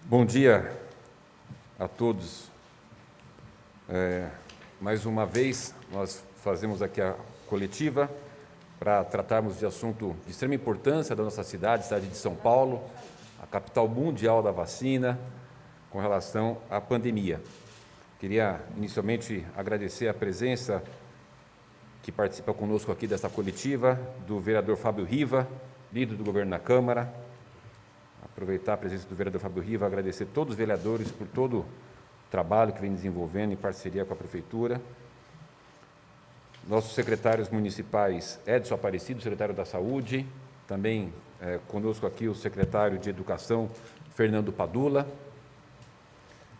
Bom dia a todos. Mais uma vez, nós fazemos aqui a coletiva para tratarmos de assunto de extrema importância da nossa cidade de São Paulo, a capital mundial da vacina, com relação à pandemia. Queria, inicialmente, agradecer a presença que participa conosco aqui dessa coletiva, do vereador Fábio Riva, líder do governo na Câmara. Aproveitar a presença do vereador Fábio Riva, agradecer a todos os vereadores por todo o trabalho que vem desenvolvendo em parceria com a Prefeitura. Nossos secretários municipais, Edson Aparecido, secretário da Saúde, também conosco aqui o secretário de Educação, Fernando Padula,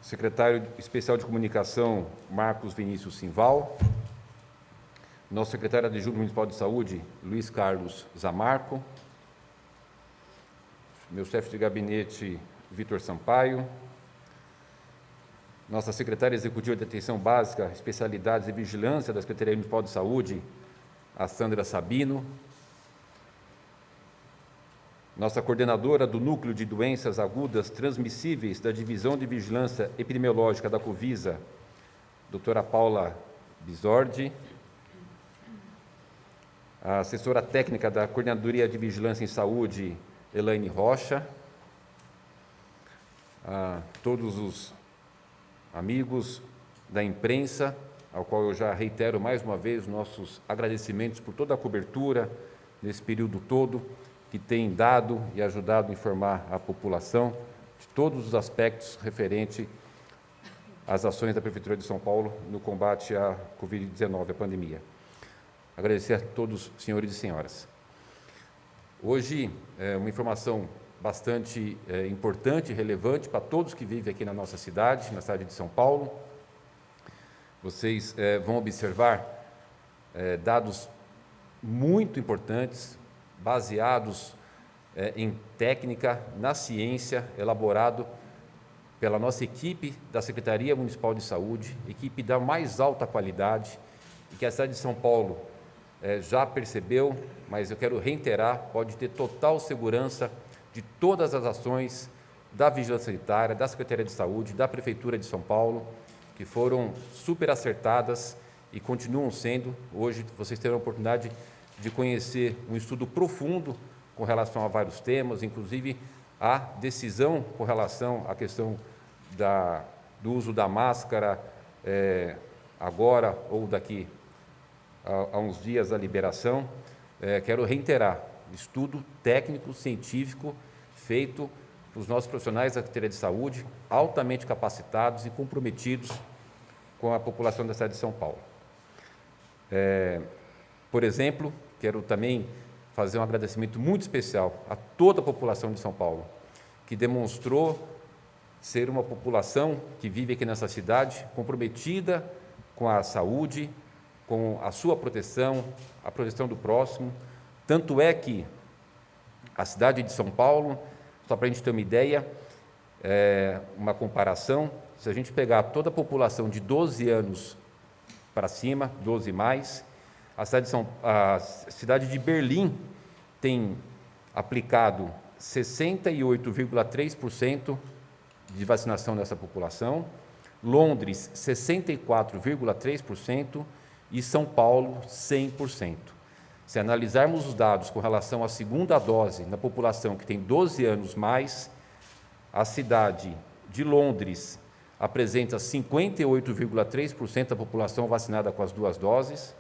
secretário especial de Comunicação, Marcos Vinícius Simval, nosso secretário adjunto municipal de Saúde, Luiz Carlos Zamarco, meu chefe de gabinete, Vitor Sampaio, nossa secretária executiva de Atenção Básica, Especialidades e Vigilância da Secretaria Municipal de Saúde, a Sandra Sabino, nossa coordenadora do Núcleo de Doenças Agudas Transmissíveis da Divisão de Vigilância Epidemiológica da Covisa, doutora Paula Bisordi, a assessora técnica da Coordenadoria de Vigilância em Saúde, Elaine Rocha, a todos os amigos da imprensa, ao qual eu já reitero mais uma vez nossos agradecimentos por toda a cobertura nesse período todo, que tem dado e ajudado a informar a população de todos os aspectos referentes às ações da Prefeitura de São Paulo no combate à Covid-19, a pandemia. Agradecer a todos, senhores e senhoras. Hoje, uma informação bastante importante e relevante para todos que vivem aqui na nossa cidade, na cidade de São Paulo. Vocês vão observar dados muito importantes, baseados em técnica, na ciência, elaborado pela nossa equipe da Secretaria Municipal de Saúde, equipe da mais alta qualidade, e que a cidade de São Paulo já percebeu, mas eu quero reiterar, pode ter total segurança de todas as ações da Vigilância Sanitária, da Secretaria de Saúde, da Prefeitura de São Paulo, que foram super acertadas e continuam sendo. Hoje vocês terão a oportunidade de conhecer um estudo profundo com relação a vários temas, inclusive a decisão com relação à questão do uso da máscara agora ou daqui há uns dias da liberação. Quero reiterar, estudo técnico, científico, feito pelos nossos profissionais da Secretaria de Saúde, altamente capacitados e comprometidos com a população da cidade de São Paulo. Por exemplo, quero também fazer um agradecimento muito especial a toda a população de São Paulo, que demonstrou ser uma população que vive aqui nessa cidade, comprometida com a saúde, com a sua proteção, a proteção do próximo. Tanto é que a cidade de São Paulo, só para a gente ter uma ideia, uma comparação, se a gente pegar toda a população de 12 anos para cima, 12 mais, a cidade de Berlim tem aplicado 68,3% de vacinação dessa população, Londres 64,3%, e São Paulo, 100%. Se analisarmos os dados com relação à segunda dose na população que tem 12 anos mais, a cidade de Londres apresenta 58,3% da população vacinada com as duas doses,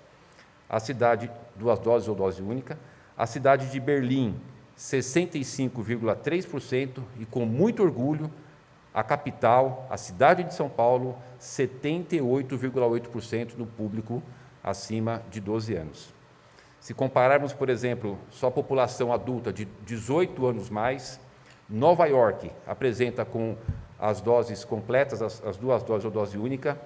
duas doses ou dose única, a cidade de Berlim, 65,3%, e com muito orgulho, a capital, a cidade de São Paulo, 78,8% do público acima de 12 anos. Se compararmos, por exemplo, só a população adulta de 18 anos mais, Nova York apresenta com as doses completas, as duas doses ou dose única,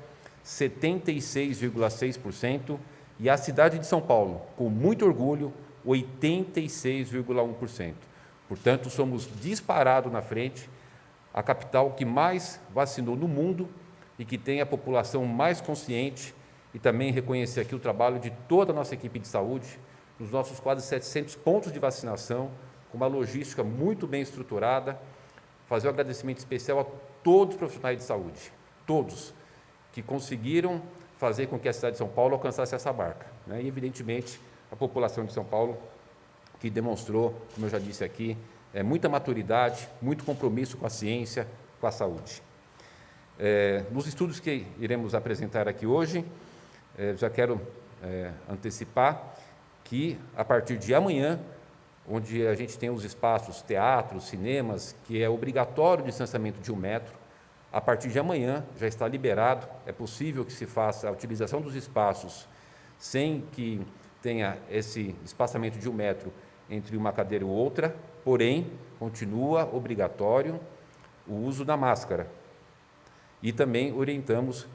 76,6%, e a cidade de São Paulo, com muito orgulho, 86,1%. Portanto, somos disparados na frente, a capital que mais vacinou no mundo e que tem a população mais consciente, e também reconhecer aqui o trabalho de toda a nossa equipe de saúde, nos nossos quase 700 pontos de vacinação, com uma logística muito bem estruturada, fazer um agradecimento especial a todos os profissionais de saúde, todos, que conseguiram fazer com que a cidade de São Paulo alcançasse essa marca, né? E, evidentemente, a população de São Paulo, que demonstrou, como eu já disse aqui, muita maturidade, muito compromisso com a ciência, com a saúde. Nos estudos que iremos apresentar aqui hoje, já quero antecipar que, a partir de amanhã, onde a gente tem os espaços, teatros, cinemas, que é obrigatório o distanciamento de 1 metro, a partir de amanhã já está liberado, é possível que se faça a utilização dos espaços sem que tenha esse espaçamento de 1 metro entre uma cadeira e outra, porém, continua obrigatório o uso da máscara. E também orientamos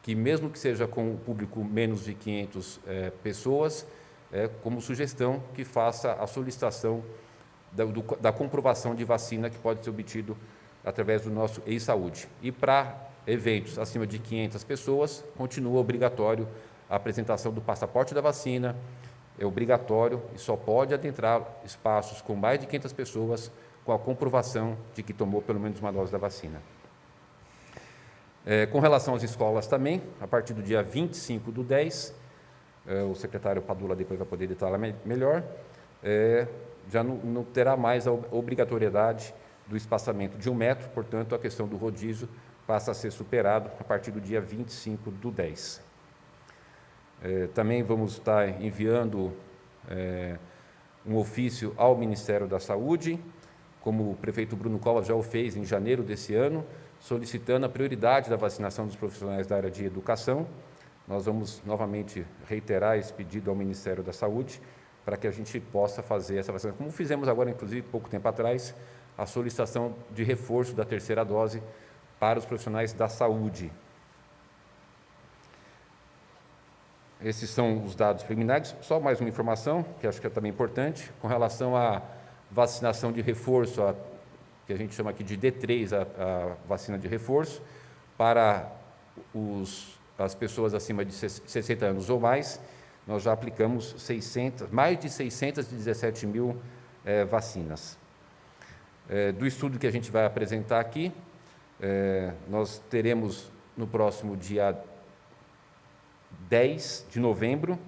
que, mesmo que seja com o público menos de 500 pessoas, como sugestão que faça a solicitação da comprovação de vacina que pode ser obtido através do nosso e-saúde. E para eventos acima de 500 pessoas, continua obrigatório a apresentação do passaporte da vacina, é obrigatório e só pode adentrar espaços com mais de 500 pessoas com a comprovação de que tomou pelo menos uma dose da vacina. Com relação às escolas também, a partir do dia 25/10, o secretário Padula depois vai poder detalhar melhor, já não terá mais a obrigatoriedade do espaçamento de 1 metro, portanto, a questão do rodízio passa a ser superado a partir do dia 25/10. Também vamos estar enviando um ofício ao Ministério da Saúde, como o prefeito Bruno Covas já o fez em janeiro desse ano, solicitando a prioridade da vacinação dos profissionais da área de educação. Nós vamos novamente reiterar esse pedido ao Ministério da Saúde para que a gente possa fazer essa vacinação, como fizemos agora, inclusive, pouco tempo atrás, a solicitação de reforço da 3ª dose para os profissionais da saúde. Esses são os dados preliminares. Só mais uma informação, que acho que é também importante, com relação à vacinação de reforço, que a gente chama aqui de D3, a vacina de reforço, para as pessoas acima de 60 anos ou mais, nós já aplicamos mais de 617 mil vacinas. Do estudo que a gente vai apresentar aqui, nós teremos no próximo dia 10 de novembro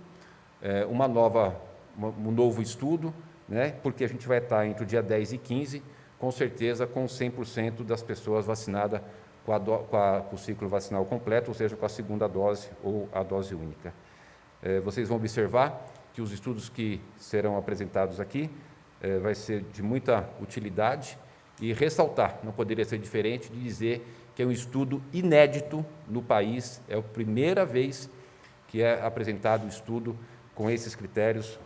um novo estudo, né, porque a gente vai estar entre o dia 10 e 15, com certeza com 100% das pessoas vacinadas com o ciclo vacinal completo, ou seja, com a 2ª dose ou a dose única. Vocês vão observar que os estudos que serão apresentados aqui vai ser de muita utilidade e ressaltar, não poderia ser diferente de dizer que é um estudo inédito no país, é a primeira vez que é apresentado o estudo com esses critérios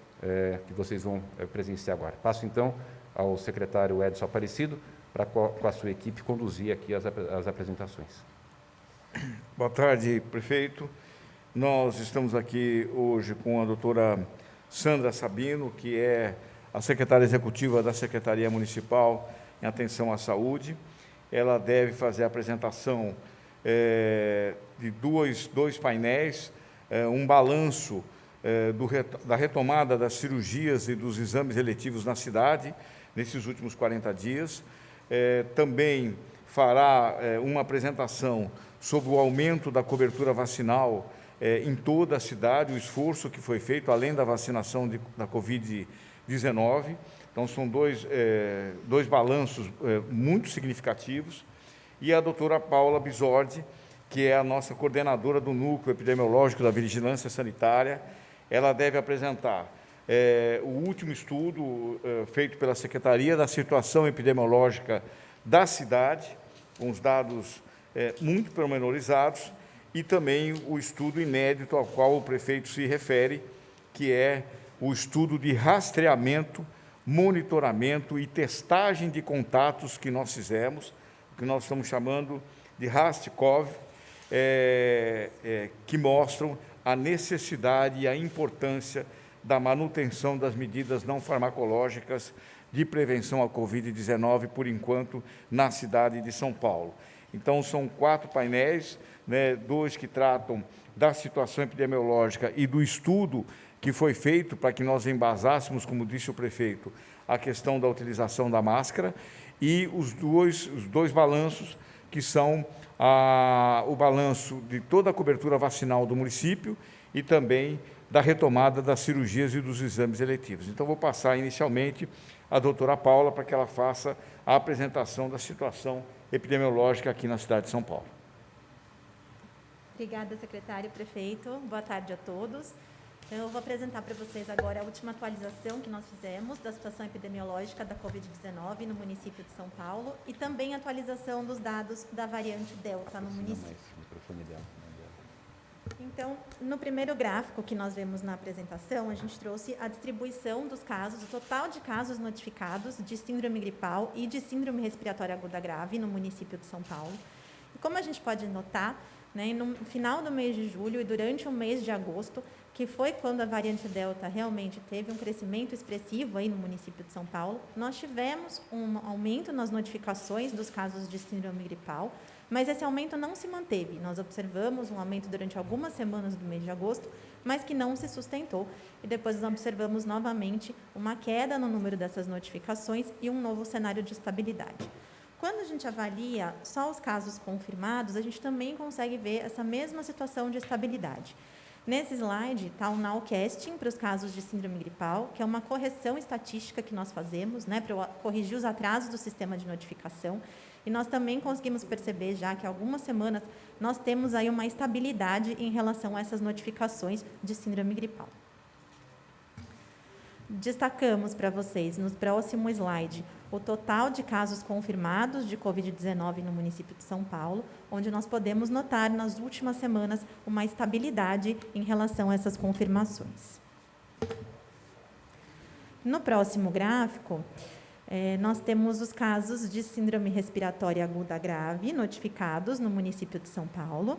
que vocês vão presenciar agora. Passo, então, ao secretário Edson Aparecido, para com a sua equipe conduzir aqui as apresentações. Boa tarde, prefeito. Nós estamos aqui hoje com a doutora Sandra Sabino, que é a secretária executiva da Secretaria Municipal em Atenção à Saúde. Ela deve fazer a apresentação de dois painéis, um balanço da retomada das cirurgias e dos exames eletivos na cidade, nesses últimos 40 dias. Também fará uma apresentação sobre o aumento da cobertura vacinal em toda a cidade, o esforço que foi feito, além da vacinação da Covid-19. Então, são dois balanços muito significativos. E a doutora Paula Bisordi, que é a nossa coordenadora do Núcleo Epidemiológico da Vigilância Sanitária, ela deve apresentar o último estudo feito pela Secretaria da situação epidemiológica da cidade, com os dados muito pormenorizados, e também o estudo inédito ao qual o prefeito se refere, que é o estudo de rastreamento, monitoramento e testagem de contatos que nós fizemos, que nós estamos chamando de RAST-CoV, que mostram a necessidade e a importância da manutenção das medidas não farmacológicas de prevenção à Covid-19, por enquanto, na cidade de São Paulo. Então, são 4 painéis, né, 2 que tratam da situação epidemiológica e do estudo que foi feito para que nós embasássemos, como disse o prefeito, a questão da utilização da máscara, e os dois balanços, que são o balanço de toda a cobertura vacinal do município e também da retomada das cirurgias e dos exames eletivos. Então, vou passar inicialmente a doutora Paula para que ela faça a apresentação da situação epidemiológica aqui na cidade de São Paulo. Obrigada, secretário, prefeito. Boa tarde a todos. Então, eu vou apresentar para vocês agora a última atualização que nós fizemos da situação epidemiológica da Covid-19 no município de São Paulo e também a atualização dos dados da variante Delta no município. Então, no primeiro gráfico que nós vemos na apresentação, a gente trouxe a distribuição dos casos, o total de casos notificados de síndrome gripal e de síndrome respiratória aguda grave no município de São Paulo. E como a gente pode notar, né, no final do mês de julho e durante o mês de agosto, que foi quando a variante Delta realmente teve um crescimento expressivo aí no município de São Paulo, nós tivemos um aumento nas notificações dos casos de síndrome gripal, mas esse aumento não se manteve. Nós observamos um aumento durante algumas semanas do mês de agosto, mas que não se sustentou, e depois nós observamos novamente uma queda no número dessas notificações e um novo cenário de estabilidade. Quando a gente avalia só os casos confirmados, a gente também consegue ver essa mesma situação de estabilidade. Nesse slide está o nowcasting para os casos de síndrome gripal, que é uma correção estatística que nós fazemos, né, para corrigir os atrasos do sistema de notificação. E nós também conseguimos perceber já que há algumas semanas nós temos aí uma estabilidade em relação a essas notificações de síndrome gripal. Destacamos para vocês, no próximo slide, o total de casos confirmados de Covid-19 no município de São Paulo, onde nós podemos notar, nas últimas semanas, uma estabilidade em relação a essas confirmações. No próximo gráfico, nós temos os casos de síndrome respiratória aguda grave notificados no município de São Paulo.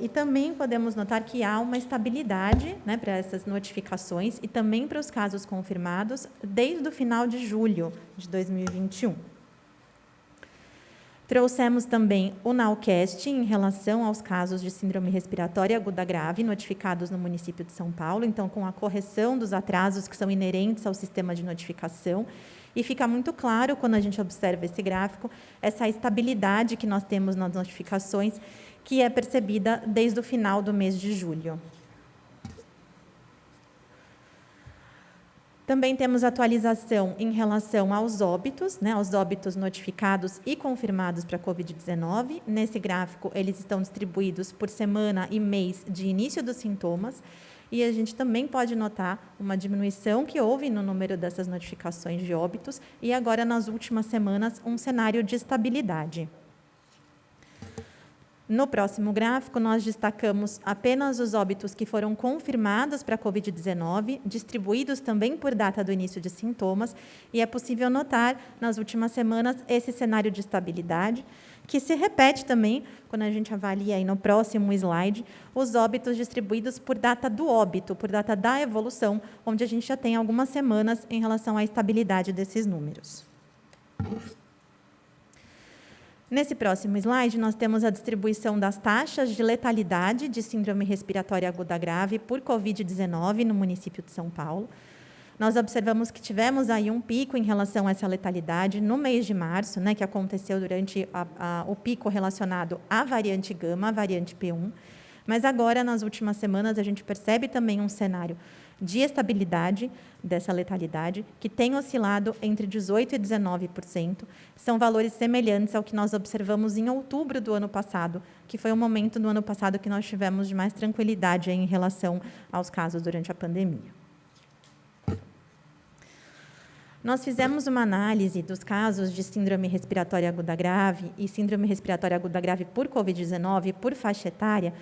E também podemos notar que há uma estabilidade, né, para essas notificações e também para os casos confirmados desde o final de julho de 2021. Trouxemos também o nowcast em relação aos casos de síndrome respiratória aguda grave notificados no município de São Paulo, então com a correção dos atrasos que são inerentes ao sistema de notificação. E fica muito claro, quando a gente observa esse gráfico, essa estabilidade que nós temos nas notificações, que é percebida desde o final do mês de julho. Também temos atualização em relação aos óbitos, né, aos óbitos notificados e confirmados para a Covid-19. Nesse gráfico, eles estão distribuídos por semana e mês de início dos sintomas. E a gente também pode notar uma diminuição que houve no número dessas notificações de óbitos e agora, nas últimas semanas, um cenário de estabilidade. No próximo gráfico, nós destacamos apenas os óbitos que foram confirmados para a Covid-19, distribuídos também por data do início de sintomas, e é possível notar, nas últimas semanas, esse cenário de estabilidade, que se repete também, quando a gente avalia aí no próximo slide, os óbitos distribuídos por data do óbito, por data da evolução, onde a gente já tem algumas semanas em relação à estabilidade desses números. Nesse próximo slide, nós temos a distribuição das taxas de letalidade de síndrome respiratória aguda grave por Covid-19 no município de São Paulo. Nós observamos que tivemos aí um pico em relação a essa letalidade no mês de março, né, que aconteceu durante o pico relacionado à variante Gama, a variante P1. Mas agora, nas últimas semanas, a gente percebe também um cenário de estabilidade dessa letalidade, que tem oscilado entre 18% e 19%. São valores semelhantes ao que nós observamos em outubro do ano passado, que foi o momento do ano passado que nós tivemos de mais tranquilidade em relação aos casos durante a pandemia. Nós fizemos uma análise dos casos de síndrome respiratória aguda grave e síndrome respiratória aguda grave por Covid-19, por faixa etária,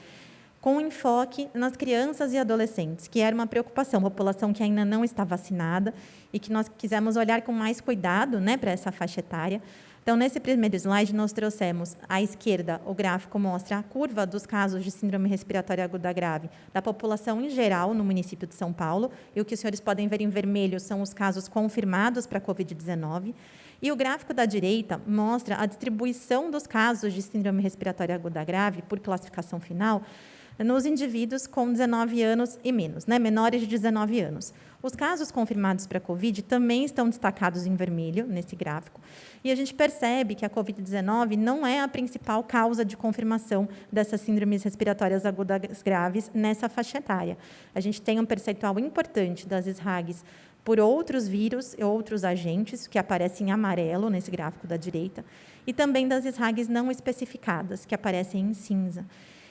com enfoque nas crianças e adolescentes, que era uma preocupação, população que ainda não está vacinada e que nós quisemos olhar com mais cuidado, né, para essa faixa etária. Então, nesse primeiro slide, nós trouxemos, à esquerda, o gráfico mostra a curva dos casos de síndrome respiratória aguda grave da população em geral no município de São Paulo, e o que os senhores podem ver em vermelho são os casos confirmados para a Covid-19. E o gráfico da direita mostra a distribuição dos casos de síndrome respiratória aguda grave por classificação final nos indivíduos com 19 anos e menos, né, menores de 19 anos. Os casos confirmados para a COVID também estão destacados em vermelho, nesse gráfico, e a gente percebe que a COVID-19 não é a principal causa de confirmação dessas síndromes respiratórias agudas graves nessa faixa etária. A gente tem um percentual importante das SRAGs por outros vírus e outros agentes, que aparecem em amarelo nesse gráfico da direita, e também das SRAGs não especificadas, que aparecem em cinza.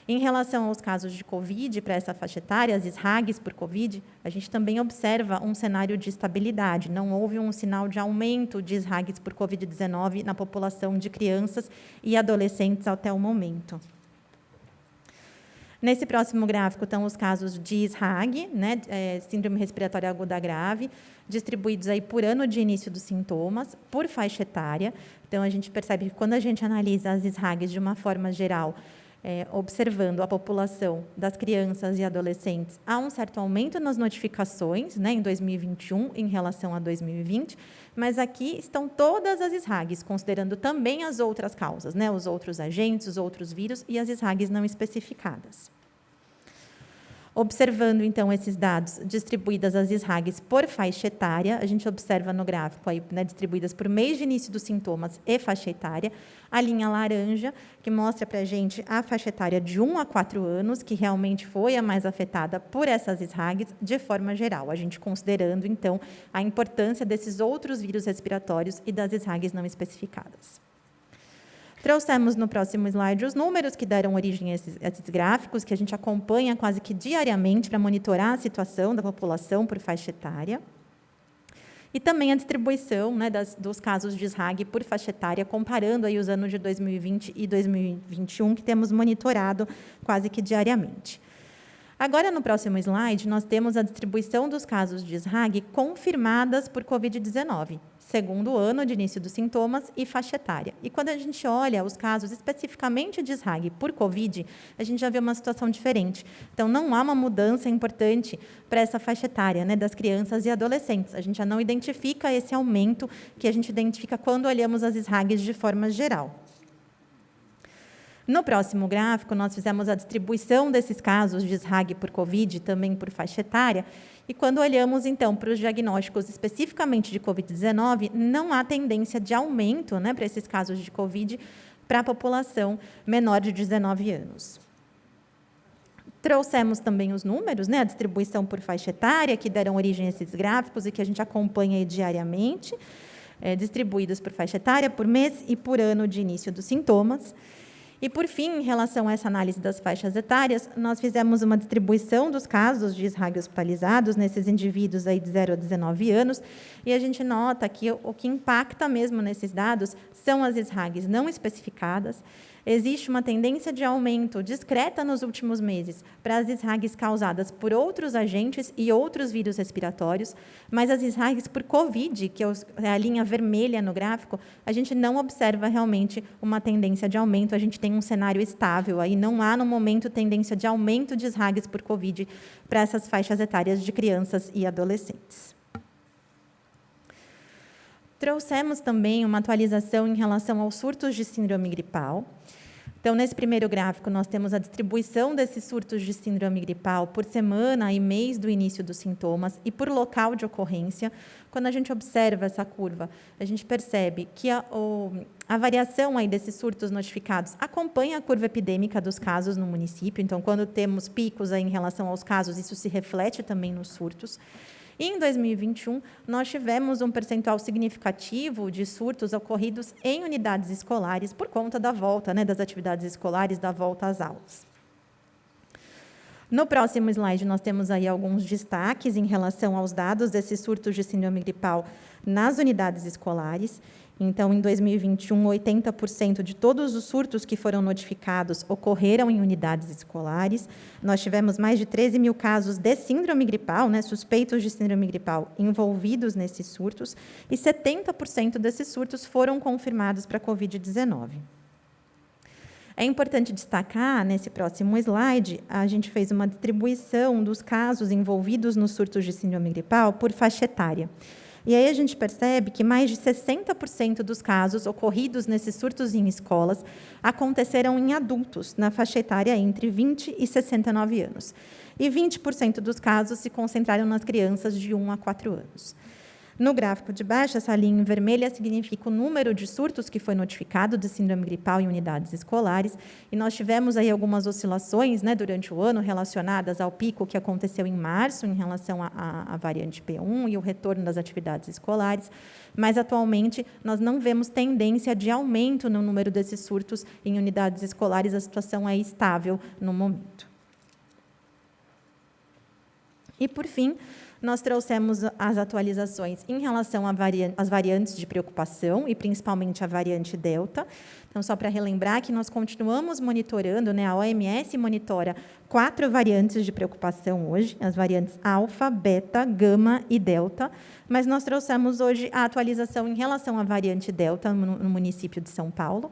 Em relação aos casos de COVID, para essa faixa etária, as SRAGs por COVID, a gente também observa um cenário de estabilidade. Não houve um sinal de aumento de SRAGs por COVID-19 na população de crianças e adolescentes até o momento. Nesse próximo gráfico estão os casos de SRAG, né, síndrome respiratória aguda grave, distribuídos aí por ano de início dos sintomas, por faixa etária. Então, a gente percebe que quando a gente analisa as SRAGs de uma forma geral, observando a população das crianças e adolescentes, há um certo aumento nas notificações, né, em 2021 em relação a 2020, mas aqui estão todas as SRAGs, considerando também as outras causas, né, os outros agentes, os outros vírus e as SRAGs não especificadas. Observando, então, esses dados distribuídas as SRAGs por faixa etária, a gente observa no gráfico, aí, né, distribuídas por mês de início dos sintomas e faixa etária, a linha laranja, que mostra para a gente a faixa etária de 1 a 4 anos, que realmente foi a mais afetada por essas SRAGs, de forma geral, a gente considerando, então, a importância desses outros vírus respiratórios e das SRAGs não especificadas. Trouxemos no próximo slide os números que deram origem a esses gráficos, que a gente acompanha quase que diariamente para monitorar a situação da população por faixa etária. E também a distribuição, né, dos casos de SRAG por faixa etária, comparando aí os anos de 2020 e 2021, que temos monitorado quase que diariamente. Agora, no próximo slide, nós temos a distribuição dos casos de SRAG confirmadas por COVID-19, segundo o ano de início dos sintomas e faixa etária. E quando a gente olha os casos especificamente de SRAG por COVID, a gente já vê uma situação diferente. Então, não há uma mudança importante para essa faixa etária, né, das crianças e adolescentes. A gente já não identifica esse aumento que a gente identifica quando olhamos as SRAGs de forma geral. No próximo gráfico, nós fizemos a distribuição desses casos de SRAG por COVID, também por faixa etária, e quando olhamos, então, para os diagnósticos especificamente de COVID-19, não há tendência de aumento, né, para esses casos de COVID para a população menor de 19 anos. Trouxemos também os números, né, a distribuição por faixa etária, que deram origem a esses gráficos e que a gente acompanha aí diariamente, distribuídos por faixa etária, por mês e por ano de início dos sintomas. E, por fim, em relação a essa análise das faixas etárias, nós fizemos uma distribuição dos casos de SRAG hospitalizados nesses indivíduos aí de 0 a 19 anos, e a gente nota que o que impacta mesmo nesses dados são as SRAGs não especificadas. Existe uma tendência de aumento discreta nos últimos meses para as SRAGs causadas por outros agentes e outros vírus respiratórios, mas as SRAGs por COVID, que é a linha vermelha no gráfico, a gente não observa realmente uma tendência de aumento, a gente tem um cenário estável, aí não há, no momento, tendência de aumento de SRAGs por COVID para essas faixas etárias de crianças e adolescentes. Trouxemos também uma atualização em relação aos surtos de síndrome gripal. Então, nesse primeiro gráfico, nós temos a distribuição desses surtos de síndrome gripal por semana e mês do início dos sintomas e por local de ocorrência. Quando a gente observa essa curva, a gente percebe que a variação aí desses surtos notificados acompanha a curva epidêmica dos casos no município. Então, quando temos picos aí em relação aos casos, isso se reflete também nos surtos. E, em 2021, nós tivemos um percentual significativo de surtos ocorridos em unidades escolares por conta da volta, né, das atividades escolares, da volta às aulas. No próximo slide, nós temos aí alguns destaques em relação aos dados desses surtos de síndrome gripal nas unidades escolares. Então, em 2021, 80% de todos os surtos que foram notificados ocorreram em unidades escolares. Nós tivemos mais de 13 mil casos de síndrome gripal, né, suspeitos de síndrome gripal envolvidos nesses surtos, e 70% desses surtos foram confirmados para a COVID-19. É importante destacar, nesse próximo slide, a gente fez uma distribuição dos casos envolvidos nos surtos de síndrome gripal por faixa etária. E aí a gente percebe que mais de 60% dos casos ocorridos nesses surtos em escolas aconteceram em adultos, na faixa etária entre 20 e 69 anos. E 20% dos casos se concentraram nas crianças de 1 a 4 anos. No gráfico de baixo, essa linha em vermelha significa o número de surtos que foi notificado de síndrome gripal em unidades escolares, e nós tivemos aí algumas oscilações, né, durante o ano relacionadas ao pico que aconteceu em março em relação à variante P1 e o retorno das atividades escolares, mas atualmente nós não vemos tendência de aumento no número desses surtos em unidades escolares, a situação é estável no momento. E, por fim, nós trouxemos as atualizações em relação às variantes de preocupação, e principalmente a variante Delta. Então, só para relembrar que nós continuamos monitorando, né, a OMS monitora 4 variantes de preocupação hoje, as variantes Alfa, Beta, Gama e Delta, mas nós trouxemos hoje a atualização em relação à variante Delta no município de São Paulo.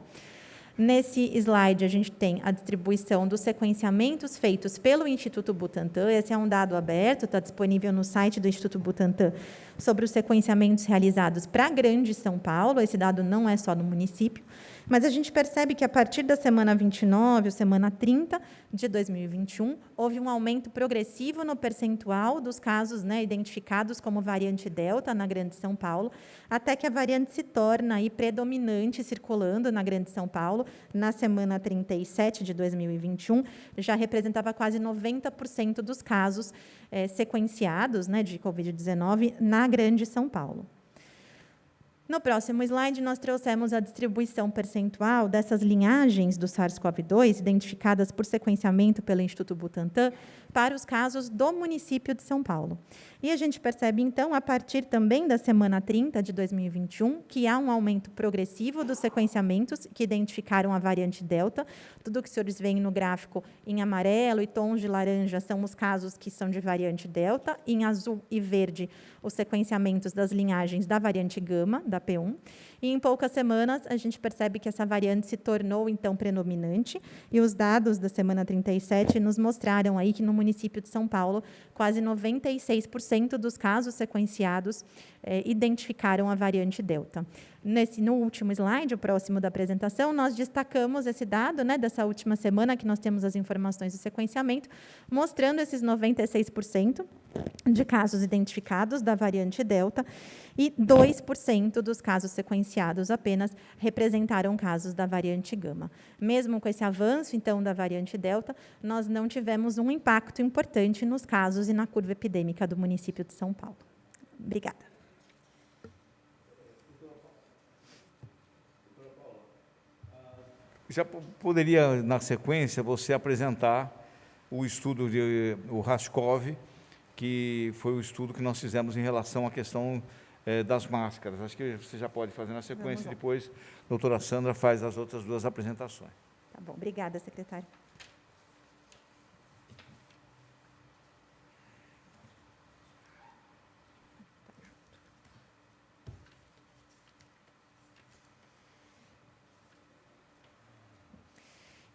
Nesse slide, a gente tem a distribuição dos sequenciamentos feitos pelo Instituto Butantan. Esse é um dado aberto, está disponível no site do Instituto Butantan, sobre os sequenciamentos realizados para a Grande São Paulo. Esse dado não é só do município, mas a gente percebe que, a partir da semana 29 ou semana 30 de 2021, houve um aumento progressivo no percentual dos casos, né, identificados como variante Delta na Grande São Paulo, até que a variante se torna aí predominante circulando na Grande São Paulo. Na semana 37 de 2021, já representava quase 90% dos casos sequenciados, né, de Covid-19 na Grande São Paulo. No próximo slide, nós trouxemos a distribuição percentual dessas linhagens do SARS-CoV-2, identificadas por sequenciamento pelo Instituto Butantan, para os casos do município de São Paulo. E a gente percebe, então, a partir também da semana 30 de 2021, que há um aumento progressivo dos sequenciamentos que identificaram a variante Delta. Tudo que os senhores veem no gráfico em amarelo e tons de laranja são os casos que são de variante Delta, em azul e verde, os sequenciamentos das linhagens da variante Gama, da P1, e em poucas semanas a gente percebe que essa variante se tornou, então, predominante, e os dados da semana 37 nos mostraram aí que no município de São Paulo, quase 96% dos casos sequenciados identificaram a variante Delta. No último slide, o próximo da apresentação, nós destacamos esse dado, né, dessa última semana, que nós temos as informações do sequenciamento, mostrando esses 96% de casos identificados da variante Delta, e 2% dos casos sequenciados apenas representaram casos da variante Gama. Mesmo com esse avanço, então, da variante Delta, nós não tivemos um impacto importante nos casos e na curva epidêmica do município de São Paulo. Obrigada. Já poderia, na sequência, você apresentar o estudo o Raskov, que foi o estudo que nós fizemos em relação à questão das máscaras. Acho que você já pode fazer na sequência, e depois a doutora Sandra faz as outras 2 apresentações. Tá bom, obrigada, secretário.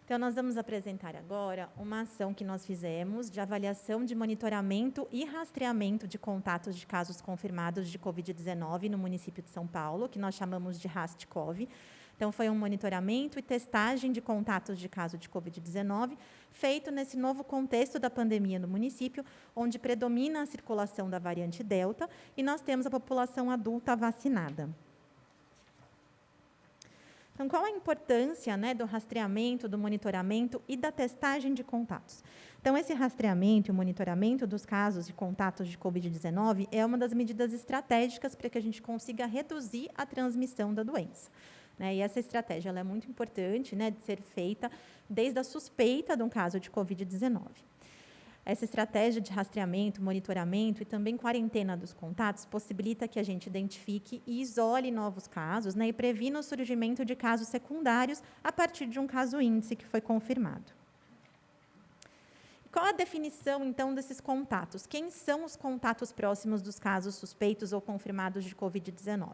Então, nós vamos apresentar agora uma ação que nós fizemos de avaliação de monitoramento e rastreamento de contatos de casos confirmados de Covid-19 no município de São Paulo, que nós chamamos de RAST-CoV. Então, foi um monitoramento e testagem de contatos de caso de Covid-19, feito nesse novo contexto da pandemia no município, onde predomina a circulação da variante Delta, e nós temos a população adulta vacinada. Então, qual a importância, né, do rastreamento, do monitoramento e da testagem de contatos? Então, esse rastreamento e o monitoramento dos casos e contatos de Covid-19 é uma das medidas estratégicas para que a gente consiga reduzir a transmissão da doença, né? E essa estratégia ela é muito importante, né, de ser feita desde a suspeita de um caso de Covid-19. Essa estratégia de rastreamento, monitoramento e também quarentena dos contatos possibilita que a gente identifique e isole novos casos, né, e previna o surgimento de casos secundários a partir de um caso índice que foi confirmado. Qual a definição, então, desses contatos? Quem são os contatos próximos dos casos suspeitos ou confirmados de Covid-19?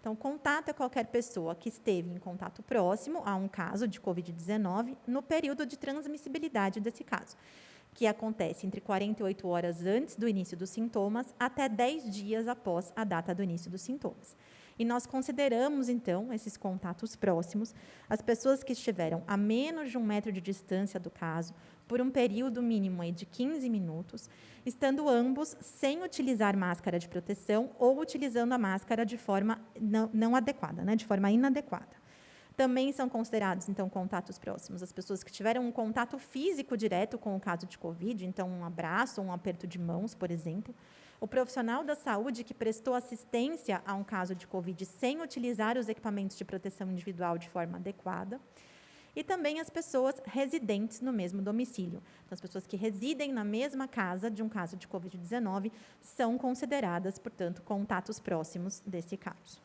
Então, contato é qualquer pessoa que esteve em contato próximo a um caso de Covid-19 no período de transmissibilidade desse caso. que acontece entre 48 horas antes do início dos sintomas até 10 dias após a data do início dos sintomas. E nós consideramos, então, esses contatos próximos, as pessoas que estiveram a menos de 1 metro de distância do caso, por um período mínimo aí de 15 minutos, estando ambos sem utilizar máscara de proteção ou utilizando a máscara de forma não adequada, né, de forma inadequada. Também são considerados, então, contatos próximos as pessoas que tiveram um contato físico direto com o caso de Covid, então, um abraço ou um aperto de mãos, por exemplo. O profissional da saúde que prestou assistência a um caso de Covid sem utilizar os equipamentos de proteção individual de forma adequada. E também as pessoas residentes no mesmo domicílio. Então, as pessoas que residem na mesma casa de um caso de Covid-19 são consideradas, portanto, contatos próximos desse caso.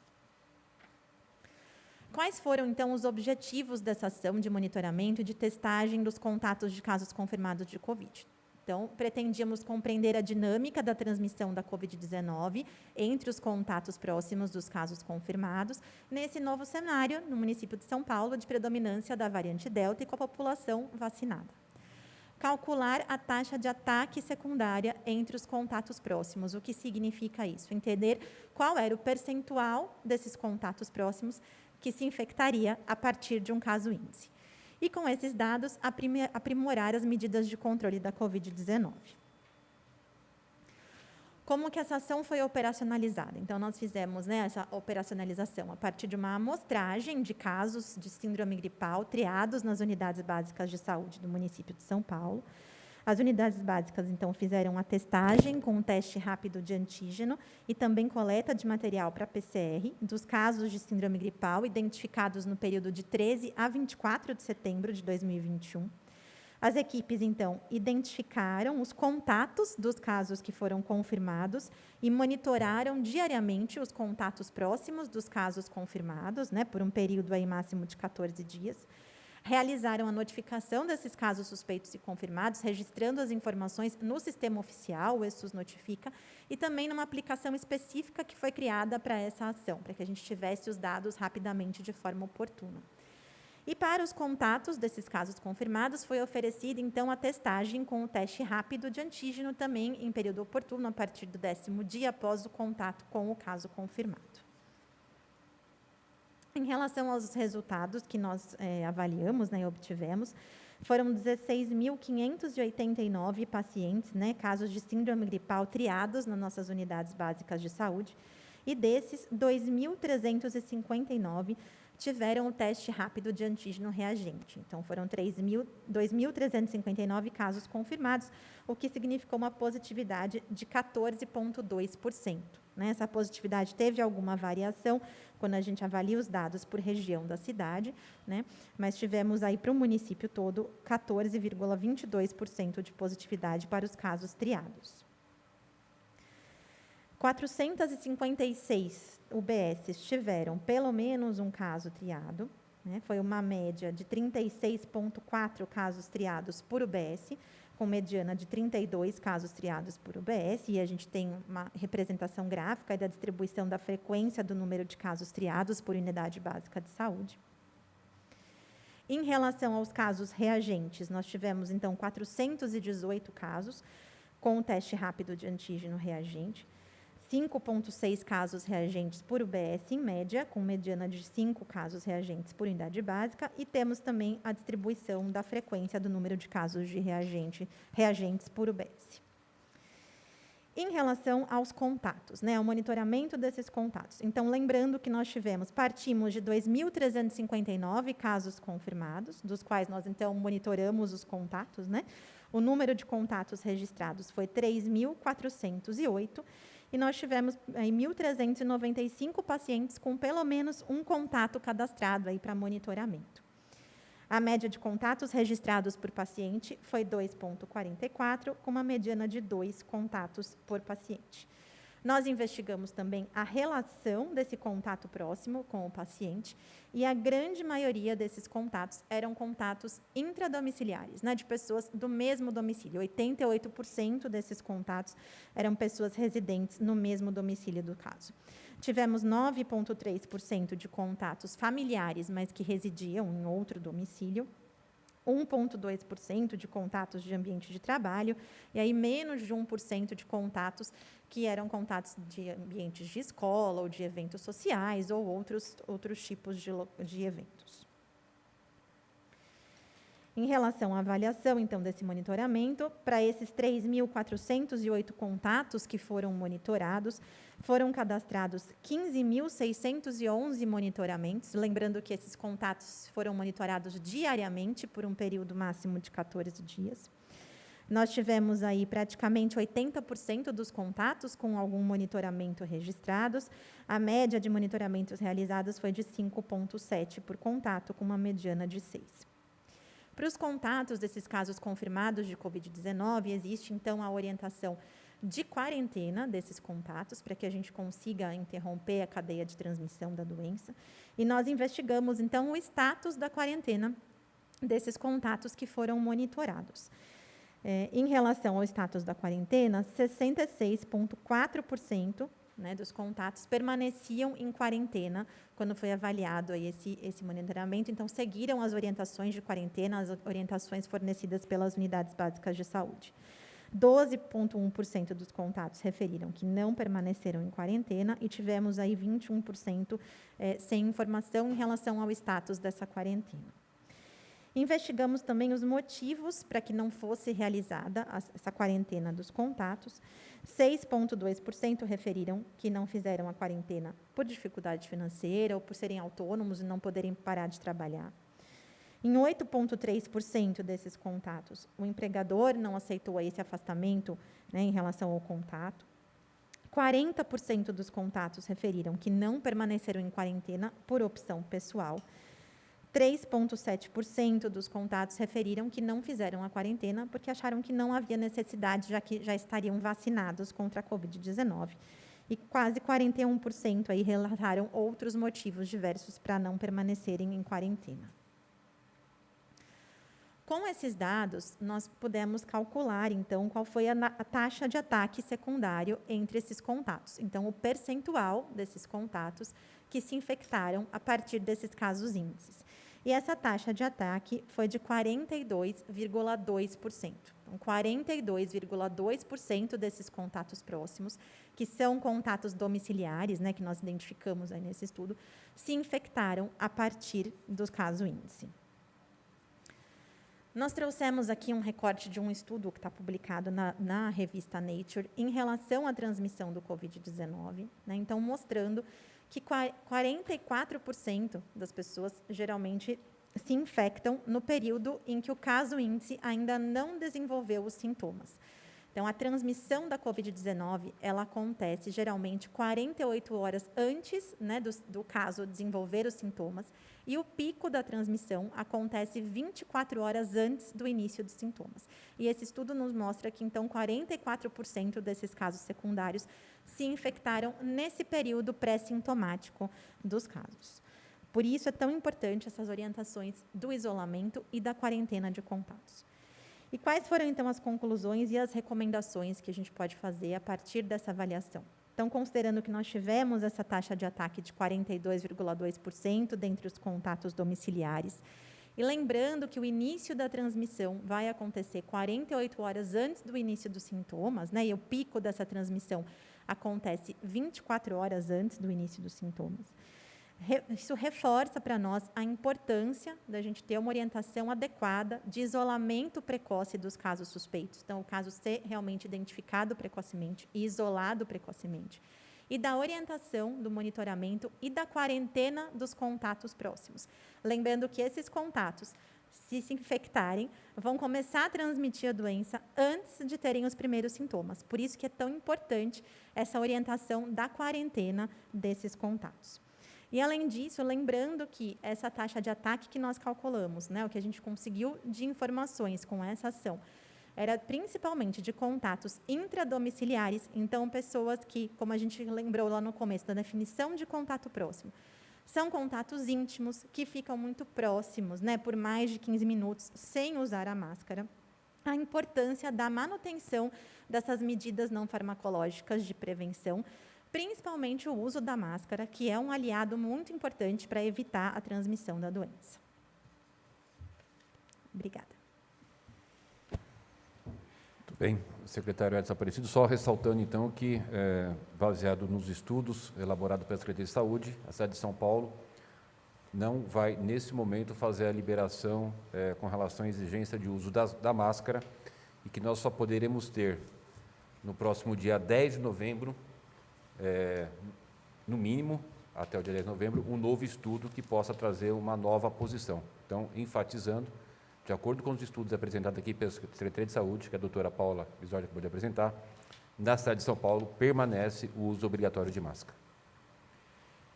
Quais foram, então, os objetivos dessa ação de monitoramento e de testagem dos contatos de casos confirmados de Covid? Então, pretendíamos compreender a dinâmica da transmissão da Covid-19 entre os contatos próximos dos casos confirmados, nesse novo cenário, no município de São Paulo, de predominância da variante Delta e com a população vacinada. Calcular a taxa de ataque secundária entre os contatos próximos. O que significa isso? Entender qual era o percentual desses contatos próximos que se infectaria a partir de um caso índice. E, com esses dados, aprimorar as medidas de controle da Covid-19. Como que essa ação foi operacionalizada? Então, nós fizemos, né, essa operacionalização a partir de uma amostragem de casos de síndrome gripal triados nas unidades básicas de saúde do município de São Paulo. As unidades básicas, então, fizeram a testagem com um teste rápido de antígeno e também coleta de material para PCR dos casos de síndrome gripal identificados no período de 13 a 24 de setembro de 2021. As equipes, então, identificaram os contatos dos casos que foram confirmados e monitoraram diariamente os contatos próximos dos casos confirmados, né, por um período aí máximo de 14 dias. Realizaram a notificação desses casos suspeitos e confirmados, registrando as informações no sistema oficial, o ESUS Notifica, e também numa aplicação específica que foi criada para essa ação, para que a gente tivesse os dados rapidamente de forma oportuna. E para os contatos desses casos confirmados, foi oferecida, então, a testagem com o teste rápido de antígeno, também em período oportuno, a partir do 10º dia após o contato com o caso confirmado. Em relação aos resultados que nós avaliamos, né, e obtivemos, foram 16.589 pacientes, né, casos de síndrome gripal triados nas nossas unidades básicas de saúde, e desses, 2.359 tiveram o teste rápido de antígeno reagente. Então, foram 2.359 casos confirmados, o que significou uma positividade de 14,2%. Né? Essa positividade teve alguma variação quando a gente avalia os dados por região da cidade, né? Mas tivemos aí para o município todo 14,22% de positividade para os casos triados. 456 UBSs tiveram pelo menos um caso triado, né? Foi uma média de 36,4 casos triados por UBS, com mediana de 32 casos triados por UBS, e a gente tem uma representação gráfica da distribuição da frequência do número de casos triados por unidade básica de saúde. Em relação aos casos reagentes, nós tivemos, então, 418 casos com o teste rápido de antígeno reagente, 5,6 casos reagentes por UBS em média, com mediana de 5 casos reagentes por unidade básica, e temos também a distribuição da frequência do número de casos de reagentes por UBS. Em relação aos contatos, né, ao monitoramento desses contatos. Então, lembrando que nós partimos de 2.359 casos confirmados, dos quais nós, então, monitoramos os contatos, né? O número de contatos registrados foi 3.408, e nós tivemos 1.395 pacientes com pelo menos um contato cadastrado aí para monitoramento. A média de contatos registrados por paciente foi 2,44, com uma mediana de 2 contatos por paciente. Nós investigamos também a relação desse contato próximo com o paciente, e a grande maioria desses contatos eram contatos intradomiciliares, né, de pessoas do mesmo domicílio. 88% desses contatos eram pessoas residentes no mesmo domicílio do caso. Tivemos 9,3% de contatos familiares, mas que residiam em outro domicílio, 1,2% de contatos de ambiente de trabalho, e aí menos de 1% de contatos que eram contatos de ambientes de escola ou de eventos sociais ou outros tipos de eventos. Em relação à avaliação, então, desse monitoramento, para esses 3.408 contatos que foram monitorados, foram cadastrados 15.611 monitoramentos, lembrando que esses contatos foram monitorados diariamente por um período máximo de 14 dias. Nós tivemos aí praticamente 80% dos contatos com algum monitoramento registrados. A média de monitoramentos realizados foi de 5,7 por contato, com uma mediana de 6. Para os contatos desses casos confirmados de Covid-19, existe, então, a orientação de quarentena desses contatos, para que a gente consiga interromper a cadeia de transmissão da doença. E nós investigamos, então, o status da quarentena desses contatos que foram monitorados. Em relação ao status da quarentena, 66,4%, dos contatos permaneciam em quarentena quando foi avaliado aí esse monitoramento. Então, seguiram as orientações de quarentena, as orientações fornecidas pelas unidades básicas de saúde. 12,1% dos contatos referiram que não permaneceram em quarentena e tivemos aí 21% sem informação em relação ao status dessa quarentena. Investigamos também os motivos para que não fosse realizada essa quarentena dos contatos. 6,2% referiram que não fizeram a quarentena por dificuldade financeira ou por serem autônomos e não poderem parar de trabalhar. Em 8,3% desses contatos, o empregador não aceitou esse afastamento, em relação ao contato. 40% dos contatos referiram que não permaneceram em quarentena por opção pessoal. 3,7% dos contatos referiram que não fizeram a quarentena porque acharam que não havia necessidade, já que já estariam vacinados contra a Covid-19. E quase 41% aí relataram outros motivos diversos para não permanecerem em quarentena. Com esses dados, nós pudemos calcular, então, qual foi a taxa de ataque secundário entre esses contatos. Então, o percentual desses contatos que se infectaram a partir desses casos índices. E essa taxa de ataque foi de 42,2%. Então, 42,2% desses contatos próximos, que são contatos domiciliares, que nós identificamos aí nesse estudo, se infectaram a partir do caso índice. Nós trouxemos aqui um recorte de um estudo que está publicado na revista Nature em relação à transmissão do Covid-19, então mostrando que 44% das pessoas geralmente se infectam no período em que o caso índice ainda não desenvolveu os sintomas. Então, a transmissão da Covid-19, ela acontece geralmente 48 horas antes do caso desenvolver os sintomas, e o pico da transmissão acontece 24 horas antes do início dos sintomas. E esse estudo nos mostra que, então, 44% desses casos secundários se infectaram nesse período pré-sintomático dos casos. Por isso, é tão importante essas orientações do isolamento e da quarentena de contatos. E quais foram, então, as conclusões e as recomendações que a gente pode fazer a partir dessa avaliação? Então, considerando que nós tivemos essa taxa de ataque de 42,2% dentre os contatos domiciliares, e lembrando que o início da transmissão vai acontecer 48 horas antes do início dos sintomas, e o pico dessa transmissão acontece 24 horas antes do início dos sintomas. Isso reforça para nós a importância da gente ter uma orientação adequada de isolamento precoce dos casos suspeitos. Então, o caso ser realmente identificado precocemente e isolado precocemente. E da orientação do monitoramento e da quarentena dos contatos próximos. Lembrando que esses contatos, se infectarem, vão começar a transmitir a doença antes de terem os primeiros sintomas. Por isso que é tão importante essa orientação da quarentena desses contatos. E, além disso, lembrando que essa taxa de ataque que nós calculamos, o que a gente conseguiu de informações com essa ação, era principalmente de contatos intradomiciliares, então, pessoas que, como a gente lembrou lá no começo da definição de contato próximo, são contatos íntimos que ficam muito próximos, por mais de 15 minutos, sem usar a máscara. A importância da manutenção dessas medidas não farmacológicas de prevenção, principalmente o uso da máscara, que é um aliado muito importante para evitar a transmissão da doença. Obrigada. Muito bem, secretário Edson Aparecido, só ressaltando então que, baseado nos estudos elaborados pela Secretaria de Saúde, a cidade de São Paulo não vai, nesse momento, fazer a liberação com relação à exigência de uso da máscara, e que nós só poderemos ter, no próximo dia 10 de novembro, no mínimo, até o dia 10 de novembro, um novo estudo que possa trazer uma nova posição. Então, enfatizando, de acordo com os estudos apresentados aqui pela Secretaria de Saúde, que a doutora Paula Bisoli acabou de apresentar, na cidade de São Paulo permanece o uso obrigatório de máscara.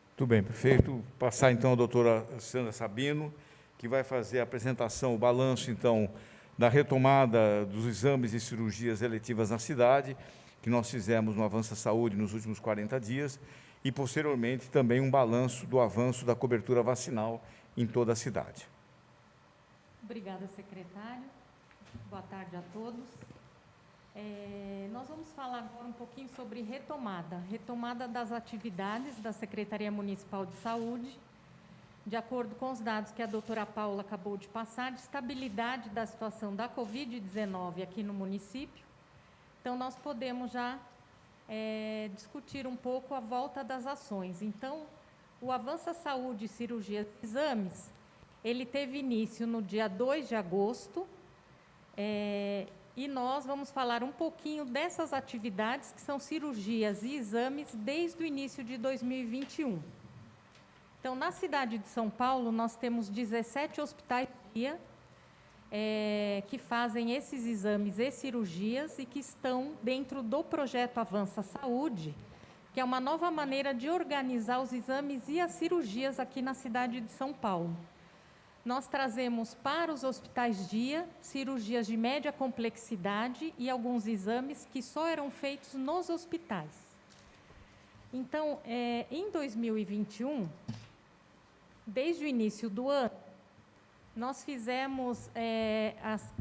Muito bem, prefeito. Passar então a doutora Sandra Sabino, que vai fazer a apresentação, o balanço então da retomada dos exames e cirurgias eletivas na cidade, que nós fizemos no Avança Saúde nos últimos 40 dias, e posteriormente também um balanço do avanço da cobertura vacinal em toda a cidade. Obrigada, secretário. Boa tarde a todos. Nós vamos falar agora um pouquinho sobre retomada das atividades da Secretaria Municipal de Saúde, de acordo com os dados que a doutora Paula acabou de passar, de estabilidade da situação da Covid-19 aqui no município. Então, nós podemos já discutir um pouco a volta das ações. Então, o Avança Saúde, Cirurgias e Exames, ele teve início no dia 2 de agosto, e nós vamos falar um pouquinho dessas atividades, que são cirurgias e exames, desde o início de 2021. Então, na cidade de São Paulo, nós temos 17 hospitais dia que fazem esses exames e cirurgias e que estão dentro do projeto Avança Saúde, que é uma nova maneira de organizar os exames e as cirurgias aqui na cidade de São Paulo. Nós trazemos para os hospitais dia cirurgias de média complexidade e alguns exames que só eram feitos nos hospitais. Então, em 2021, desde o início do ano, nós fizemos,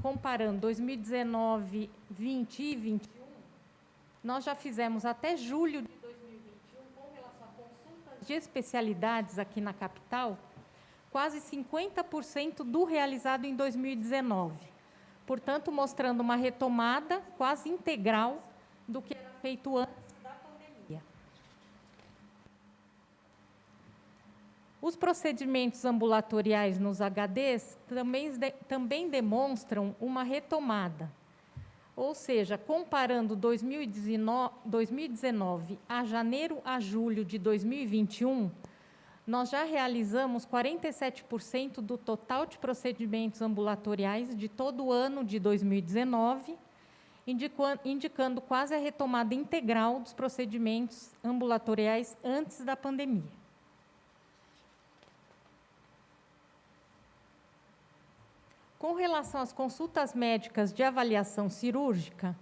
comparando 2019, 20 e 21, nós já fizemos até julho de 2021, com relação a consultas de especialidades aqui na capital, quase 50% do realizado em 2019. Portanto, mostrando uma retomada quase integral do que era feito antes da pandemia. Os procedimentos ambulatoriais nos HDs também demonstram uma retomada. Ou seja, comparando 2019 a janeiro a julho de 2021, nós já realizamos 47% do total de procedimentos ambulatoriais de todo o ano de 2019, indicando quase a retomada integral dos procedimentos ambulatoriais antes da pandemia. Com relação às consultas médicas de avaliação cirúrgica,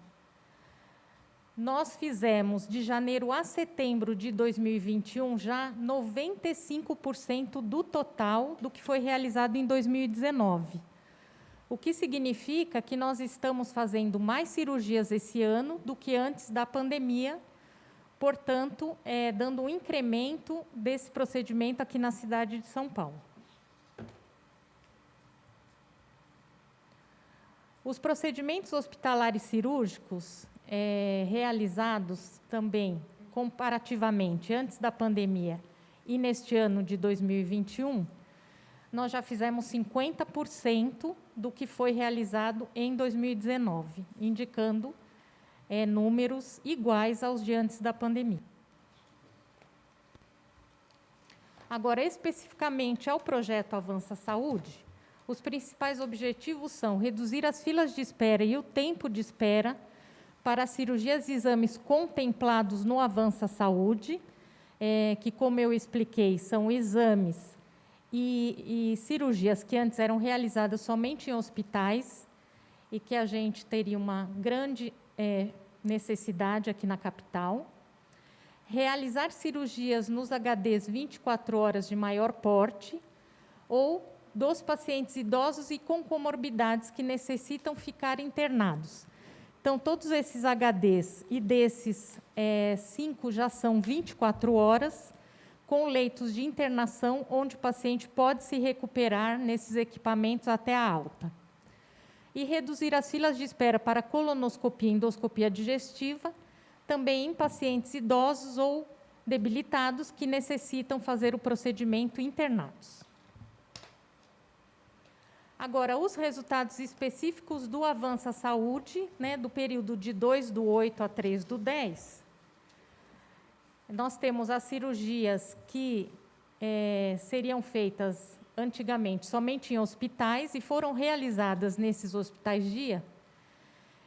nós fizemos de janeiro a setembro de 2021 já 95% do total do que foi realizado em 2019. O que significa que nós estamos fazendo mais cirurgias esse ano do que antes da pandemia, portanto, dando um incremento desse procedimento aqui na cidade de São Paulo. Os procedimentos hospitalares cirúrgicos realizados também, comparativamente, antes da pandemia e neste ano de 2021, nós já fizemos 50% do que foi realizado em 2019, indicando números iguais aos de antes da pandemia. Agora, especificamente ao projeto Avança Saúde, os principais objetivos são reduzir as filas de espera e o tempo de espera para cirurgias e exames contemplados no Avança Saúde, que, como eu expliquei, são exames e cirurgias que antes eram realizadas somente em hospitais e que a gente teria uma grande necessidade aqui na capital. Realizar cirurgias nos HDs 24 horas de maior porte ou dos pacientes idosos e com comorbidades que necessitam ficar internados. Então, todos esses HDs, e desses 5 já são 24 horas, com leitos de internação, onde o paciente pode se recuperar nesses equipamentos até a alta. e reduzir as filas de espera para colonoscopia e endoscopia digestiva, também em pacientes idosos ou debilitados que necessitam fazer o procedimento internados. Agora, os resultados específicos do Avança Saúde, né, do período de 2/8 a 3/10, nós temos as cirurgias que seriam feitas antigamente somente em hospitais e foram realizadas nesses hospitais-dia.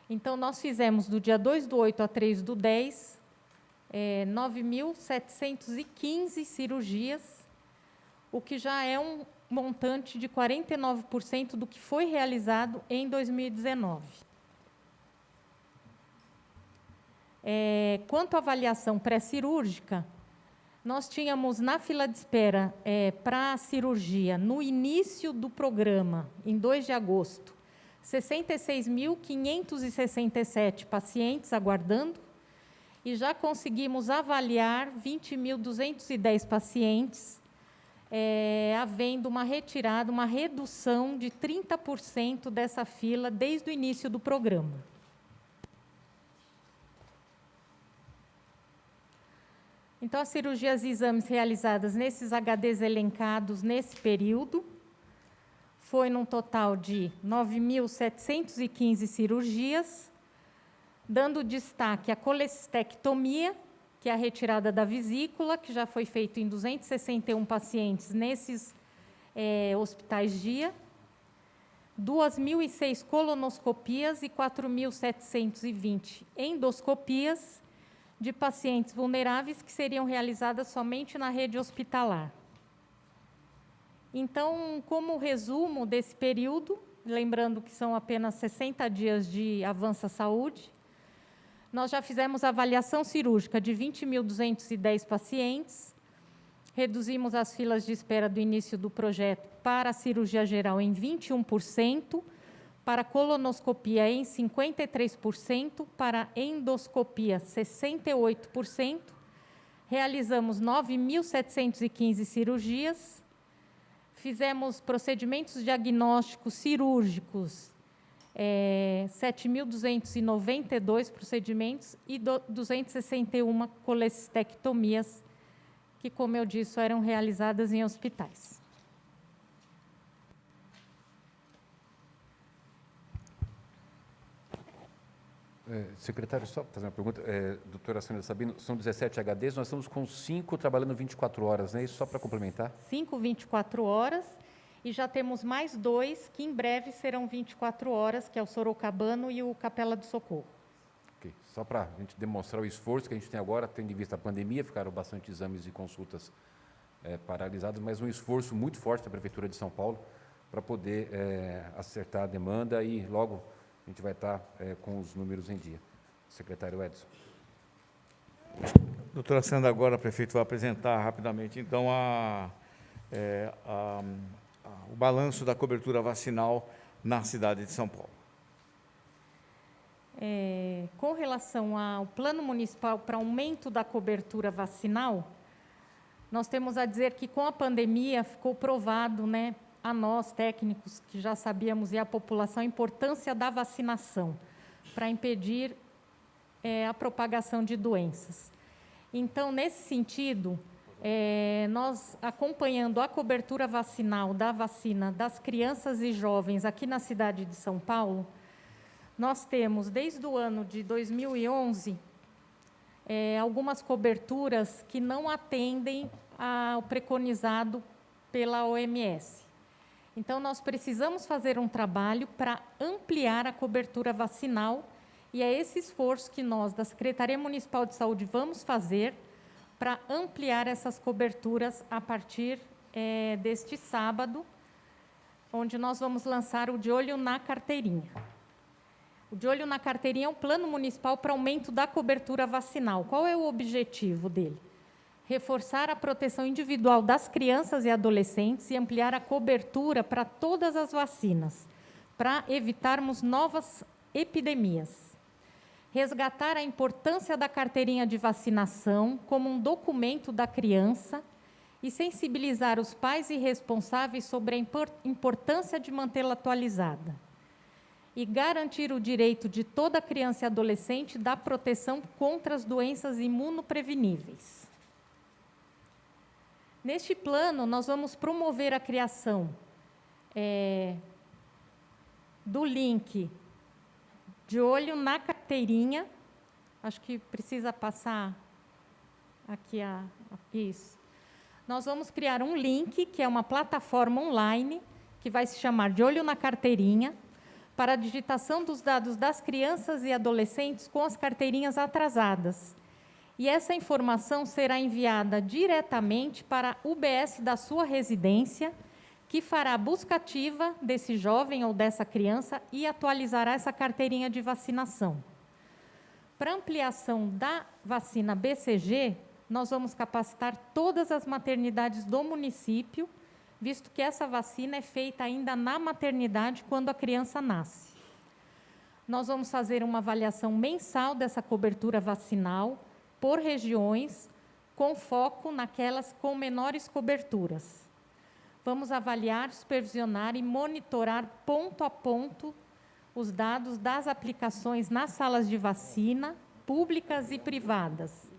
Então, nós fizemos do dia 2/8 a 3/10, 9.715 cirurgias, o que já é um montante de 49% do que foi realizado em 2019. Quanto à avaliação pré-cirúrgica, nós tínhamos na fila de espera para a cirurgia, no início do programa, em 2 de agosto, 66.567 pacientes aguardando, e já conseguimos avaliar 20.210 pacientes, havendo uma retirada, uma redução de 30% dessa fila desde o início do programa. Então, as cirurgias e exames realizadas nesses HDs elencados nesse período foi num total de 9.715 cirurgias, dando destaque à colecistectomia, que é a retirada da vesícula, que já foi feito em 261 pacientes nesses hospitais-dia, 2.006 colonoscopias e 4.720 endoscopias de pacientes vulneráveis que seriam realizadas somente na rede hospitalar. Então, como resumo desse período, lembrando que são apenas 60 dias de Avança Saúde, nós já fizemos avaliação cirúrgica de 20.210 pacientes, reduzimos as filas de espera do início do projeto para a cirurgia geral em 21%, para colonoscopia em 53%, para endoscopia 68%, realizamos 9.715 cirurgias, fizemos procedimentos diagnósticos cirúrgicos, 7.292 procedimentos e 261 colecistectomias, que, como eu disse, eram realizadas em hospitais. Secretário, só fazer uma pergunta. Doutora Sandra Sabino, são 17 HDs, nós estamos com 5 trabalhando 24 horas, não é isso? Só para complementar? 5, 24 horas, e já temos mais 2 que em breve serão 24 horas, que é o Sorocabano e o Capela do Socorro. Okay. Só para a gente demonstrar o esforço que a gente tem agora, tendo em vista a pandemia, ficaram bastante exames e consultas paralisados, mas um esforço muito forte da Prefeitura de São Paulo para poder acertar a demanda e logo a gente vai estar com os números em dia. Secretário Edson. Doutora Sandra, agora, prefeito, vai apresentar rapidamente, então, o balanço da cobertura vacinal na cidade de São Paulo. Com relação ao Plano Municipal para aumento da cobertura vacinal, nós temos a dizer que, com a pandemia, ficou provado, né, a nós, técnicos, que já sabíamos, e a população, a importância da vacinação para impedir a propagação de doenças. Então, nesse sentido, nós, acompanhando a cobertura vacinal da vacina das crianças e jovens aqui na cidade de São Paulo, nós temos, desde o ano de 2011, algumas coberturas que não atendem ao preconizado pela OMS. Então, nós precisamos fazer um trabalho para ampliar a cobertura vacinal, e é esse esforço que nós, da Secretaria Municipal de Saúde, vamos fazer para ampliar essas coberturas a partir deste sábado, onde nós vamos lançar o De Olho na Carteirinha. O De Olho na Carteirinha é um plano municipal para aumento da cobertura vacinal. Qual é o objetivo dele? Reforçar a proteção individual das crianças e adolescentes e ampliar a cobertura para todas as vacinas, para evitarmos novas epidemias. Resgatar a importância da carteirinha de vacinação como um documento da criança e sensibilizar os pais e responsáveis sobre a importância de mantê-la atualizada. e garantir o direito de toda criança e adolescente da proteção contra as doenças imunopreveníveis. Neste plano, nós vamos promover a criação do link de olho na carteirinha. Acho que precisa passar aqui isso. Nós vamos criar um link, que é uma plataforma online, que vai se chamar de Olho na Carteirinha, para a digitação dos dados das crianças e adolescentes com as carteirinhas atrasadas. E essa informação será enviada diretamente para a UBS da sua residência, que fará a busca ativa desse jovem ou dessa criança e atualizará essa carteirinha de vacinação. Para ampliação da vacina BCG, nós vamos capacitar todas as maternidades do município, visto que essa vacina é feita ainda na maternidade, quando a criança nasce. Nós vamos fazer uma avaliação mensal dessa cobertura vacinal, por regiões, com foco naquelas com menores coberturas. Vamos avaliar, supervisionar e monitorar ponto a ponto os dados das aplicações nas salas de vacina, públicas e privadas,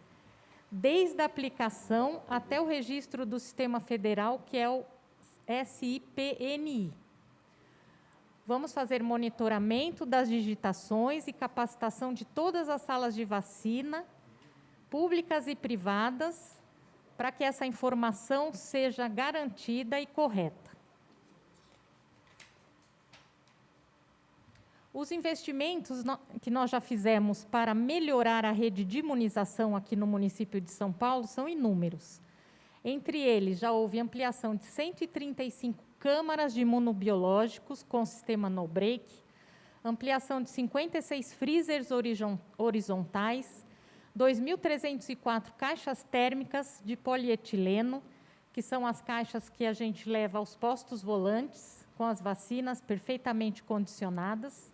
desde a aplicação até o registro do Sistema Federal, que é o SIPNI. Vamos fazer monitoramento das digitações e capacitação de todas as salas de vacina, públicas e privadas, para que essa informação seja garantida e correta. Os investimentos que nós já fizemos para melhorar a rede de imunização aqui no município de São Paulo são inúmeros. Entre eles, já houve ampliação de 135 câmaras de imunobiológicos com sistema no-break, ampliação de 56 freezers horizontais, 2.304 caixas térmicas de polietileno, que são as caixas que a gente leva aos postos volantes, com as vacinas perfeitamente condicionadas,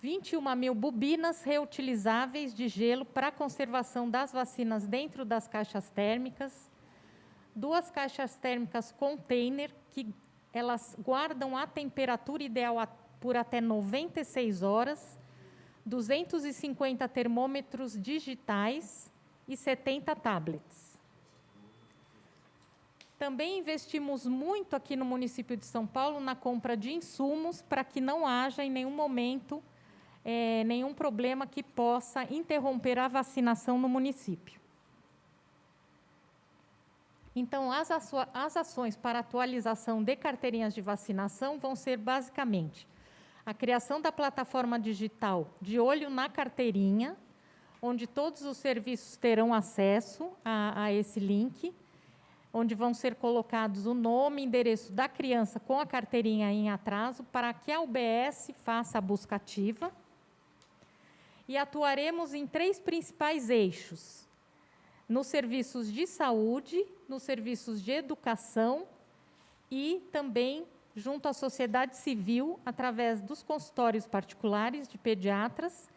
21.000 bobinas reutilizáveis de gelo para a conservação das vacinas dentro das caixas térmicas, 2 caixas térmicas container, que elas guardam a temperatura ideal por até 96 horas, 250 termômetros digitais e 70 tablets. Também investimos muito aqui no município de São Paulo na compra de insumos para que não haja em nenhum momento nenhum problema que possa interromper a vacinação no município. Então, as ações para atualização de carteirinhas de vacinação vão ser basicamente a criação da plataforma digital de Olho na Carteirinha, onde todos os serviços terão acesso a esse link, onde vão ser colocados o nome e endereço da criança com a carteirinha em atraso, para que a UBS faça a busca ativa. E atuaremos em 3 principais eixos: nos serviços de saúde, nos serviços de educação e também junto à sociedade civil, através dos consultórios particulares de pediatras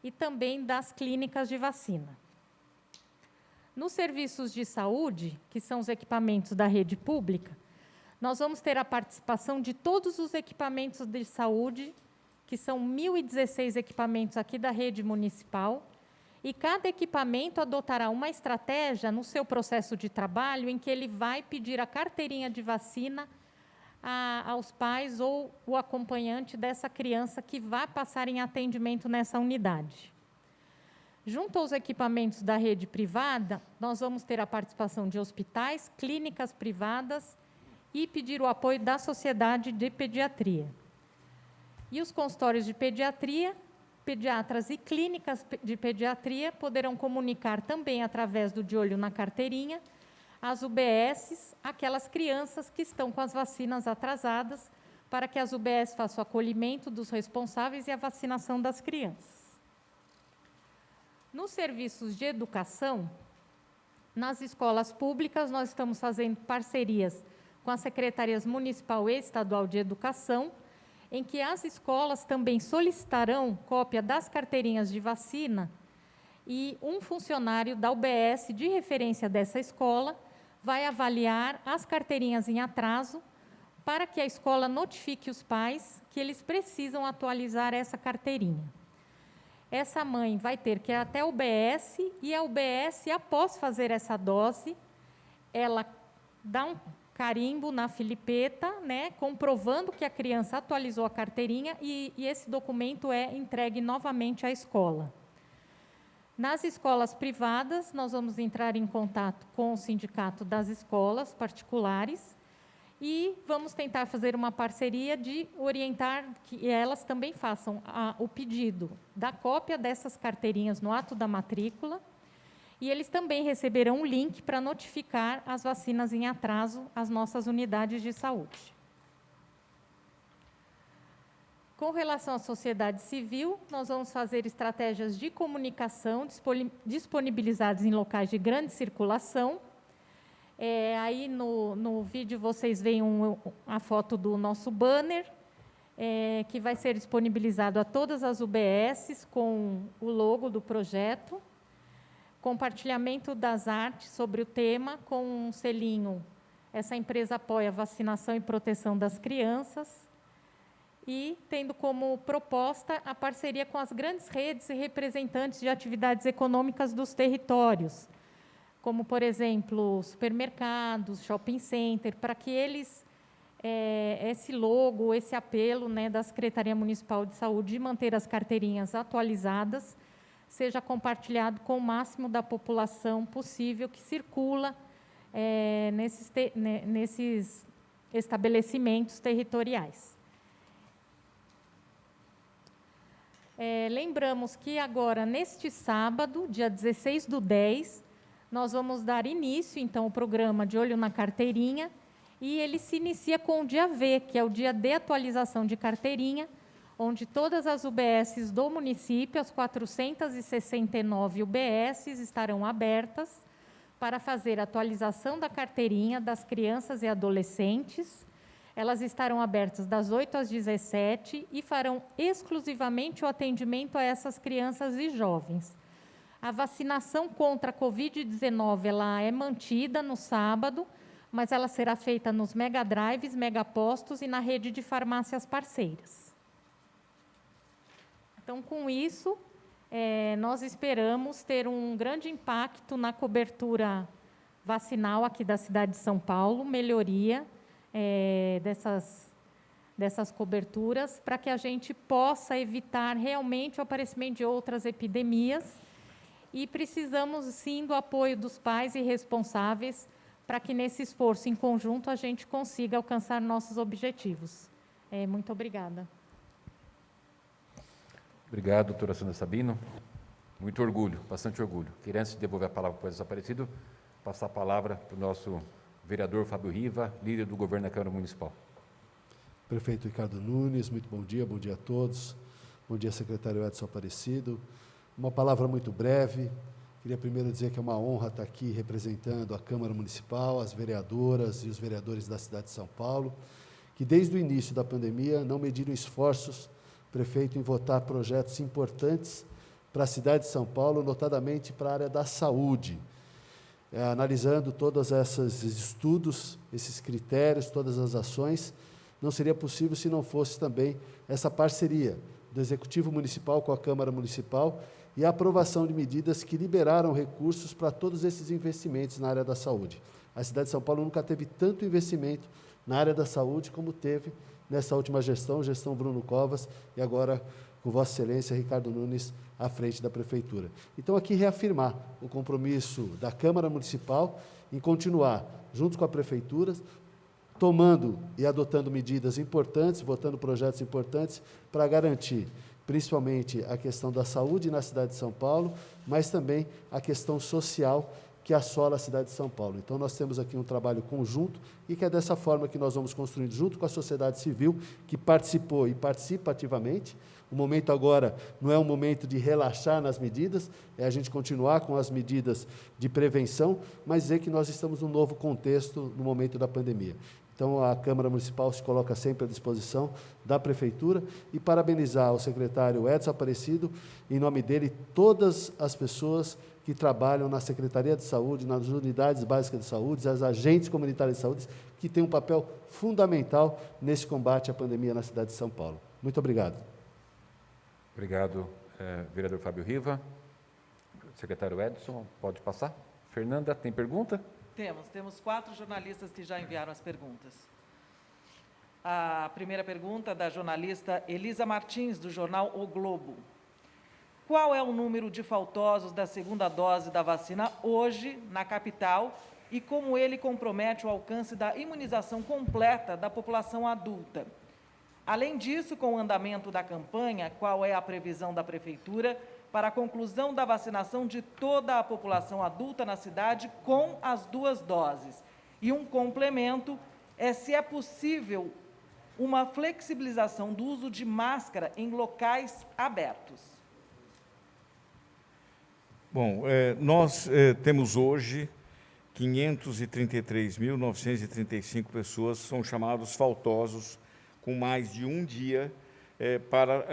e também das clínicas de vacina. Nos serviços de saúde, que são os equipamentos da rede pública, nós vamos ter a participação de todos os equipamentos de saúde, que são 1.016 equipamentos aqui da rede municipal, e cada equipamento adotará uma estratégia no seu processo de trabalho em que ele vai pedir a carteirinha de vacina aos pais ou o acompanhante dessa criança que vai passar em atendimento nessa unidade. Junto aos equipamentos da rede privada, nós vamos ter a participação de hospitais, clínicas privadas e pedir o apoio da Sociedade de Pediatria. E os consultórios de pediatria, pediatras e clínicas de pediatria poderão comunicar também através do De Olho na Carteirinha as UBSs, aquelas crianças que estão com as vacinas atrasadas, para que as UBS façam o acolhimento dos responsáveis e a vacinação das crianças. Nos serviços de educação, nas escolas públicas, nós estamos fazendo parcerias com as secretarias municipal e estadual de educação, em que as escolas também solicitarão cópia das carteirinhas de vacina e um funcionário da UBS de referência dessa escola vai avaliar as carteirinhas em atraso para que a escola notifique os pais que eles precisam atualizar essa carteirinha. Essa mãe vai ter que ir até a UBS, e a UBS, após fazer essa dose, ela dá um carimbo na filipeta, né, comprovando que a criança atualizou a carteirinha, e esse documento é entregue novamente à escola. Nas escolas privadas, nós vamos entrar em contato com o sindicato das escolas particulares e vamos tentar fazer uma parceria de orientar que elas também façam o pedido da cópia dessas carteirinhas no ato da matrícula, e eles também receberão um link para notificar as vacinas em atraso às nossas unidades de saúde. Com relação à sociedade civil, nós vamos fazer estratégias de comunicação disponibilizadas em locais de grande circulação. Aí no vídeo vocês veem a foto do nosso banner, que vai ser disponibilizado a todas as UBSs com o logo do projeto, compartilhamento das artes sobre o tema com um selinho. Essa empresa apoia a vacinação e proteção das crianças, e tendo como proposta a parceria com as grandes redes e representantes de atividades econômicas dos territórios, como, por exemplo, supermercados, shopping center, para que eles, esse logo, esse apelo, né, da Secretaria Municipal de Saúde de manter as carteirinhas atualizadas, seja compartilhado com o máximo da população possível que circula nesses estabelecimentos territoriais. Lembramos que agora, neste sábado, dia 16/10, nós vamos dar início, então, ao programa de Olho na Carteirinha, e ele se inicia com o dia V, que é o dia de atualização de carteirinha, onde todas as UBSs do município, as 469 UBSs, estarão abertas para fazer a atualização da carteirinha das crianças e adolescentes. Elas estarão abertas das 8 às 17 e farão exclusivamente o atendimento a essas crianças e jovens. A vacinação contra a Covid-19 ela é mantida no sábado, mas ela será feita nos megadrives, megapostos e na rede de farmácias parceiras. Então, com isso, nós esperamos ter um grande impacto na cobertura vacinal aqui da cidade de São Paulo, melhoria dessas coberturas, para que a gente possa evitar realmente o aparecimento de outras epidemias, e precisamos, sim, do apoio dos pais e responsáveis para que, nesse esforço em conjunto, a gente consiga alcançar nossos objetivos. Muito obrigada. Obrigado, doutora Sandra Sabino. Muito orgulho, bastante orgulho. Queria, antes de devolver a palavra para o desaparecido, passar a palavra para o nosso vereador Fábio Riva, líder do governo da Câmara Municipal. Prefeito Ricardo Nunes, muito bom dia a todos. Bom dia, secretário Edson Aparecido. Uma palavra muito breve. Queria primeiro dizer que é uma honra estar aqui representando a Câmara Municipal, as vereadoras e os vereadores da cidade de São Paulo, que desde o início da pandemia não mediram esforços, prefeito, em votar projetos importantes para a cidade de São Paulo, notadamente para a área da saúde. Analisando todos esses estudos, esses critérios, todas as ações, não seria possível se não fosse também essa parceria do Executivo Municipal com a Câmara Municipal e a aprovação de medidas que liberaram recursos para todos esses investimentos na área da saúde. A cidade de São Paulo nunca teve tanto investimento na área da saúde como teve nessa última gestão Bruno Covas, e agora com Vossa Excelência Ricardo Nunes à frente da Prefeitura. Então, aqui reafirmar o compromisso da Câmara Municipal em continuar, junto com a Prefeitura, tomando e adotando medidas importantes, votando projetos importantes para garantir, principalmente, a questão da saúde na cidade de São Paulo, mas também a questão social que assola a cidade de São Paulo. Então, nós temos aqui um trabalho conjunto e que é dessa forma que nós vamos construindo, junto com a sociedade civil, que participou e participa ativamente. O momento agora não é um momento de relaxar nas medidas, é a gente continuar com as medidas de prevenção, mas dizer que nós estamos num novo contexto no momento da pandemia. Então, a Câmara Municipal se coloca sempre à disposição da Prefeitura e parabenizar o secretário Edson Aparecido, em nome dele, todas as pessoas que trabalham na Secretaria de Saúde, nas unidades básicas de saúde, as agentes comunitários de saúde, que têm um papel fundamental nesse combate à pandemia na cidade de São Paulo. Muito obrigado. Obrigado, vereador Fábio Riva. Secretário Edson, pode passar. Fernanda, tem pergunta? Temos 4 jornalistas que já enviaram as perguntas. A primeira pergunta da jornalista Elisa Martins, do jornal O Globo. Qual é o número de faltosos da segunda dose da vacina hoje, na capital, e como ele compromete o alcance da imunização completa da população adulta? Além disso, com o andamento da campanha, qual é a previsão da Prefeitura para a conclusão da vacinação de toda a população adulta na cidade com as 2 doses? E um complemento é se é possível uma flexibilização do uso de máscara em locais abertos. Bom, nós temos hoje 533.935 pessoas, são chamados faltosos, com mais de um dia para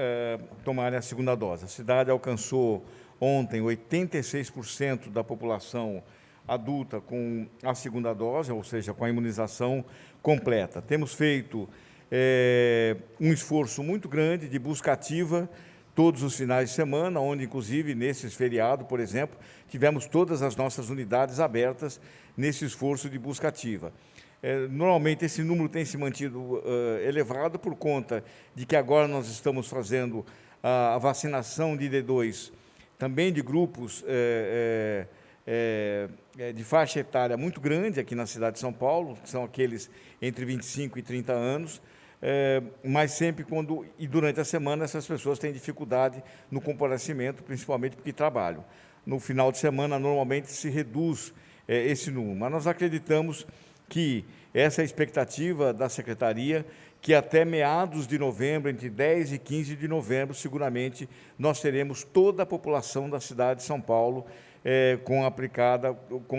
tomarem a segunda dose. A cidade alcançou ontem 86% da população adulta com a segunda dose, ou seja, com a imunização completa. Temos feito um esforço muito grande de busca ativa todos os finais de semana, onde, inclusive, nesses feriados, por exemplo, tivemos todas as nossas unidades abertas nesse esforço de busca ativa. Normalmente, esse número tem se mantido elevado por conta de que agora nós estamos fazendo a vacinação de D2, também de grupos de faixa etária muito grande aqui na cidade de São Paulo, que são aqueles entre 25 e 30 anos, mas sempre e durante a semana essas pessoas têm dificuldade no comparecimento, principalmente porque trabalham. No final de semana, normalmente, se reduz esse número, mas nós acreditamos que essa é a expectativa da Secretaria, que até meados de novembro, entre 10 e 15 de novembro, seguramente, nós teremos toda a população da cidade de São Paulo com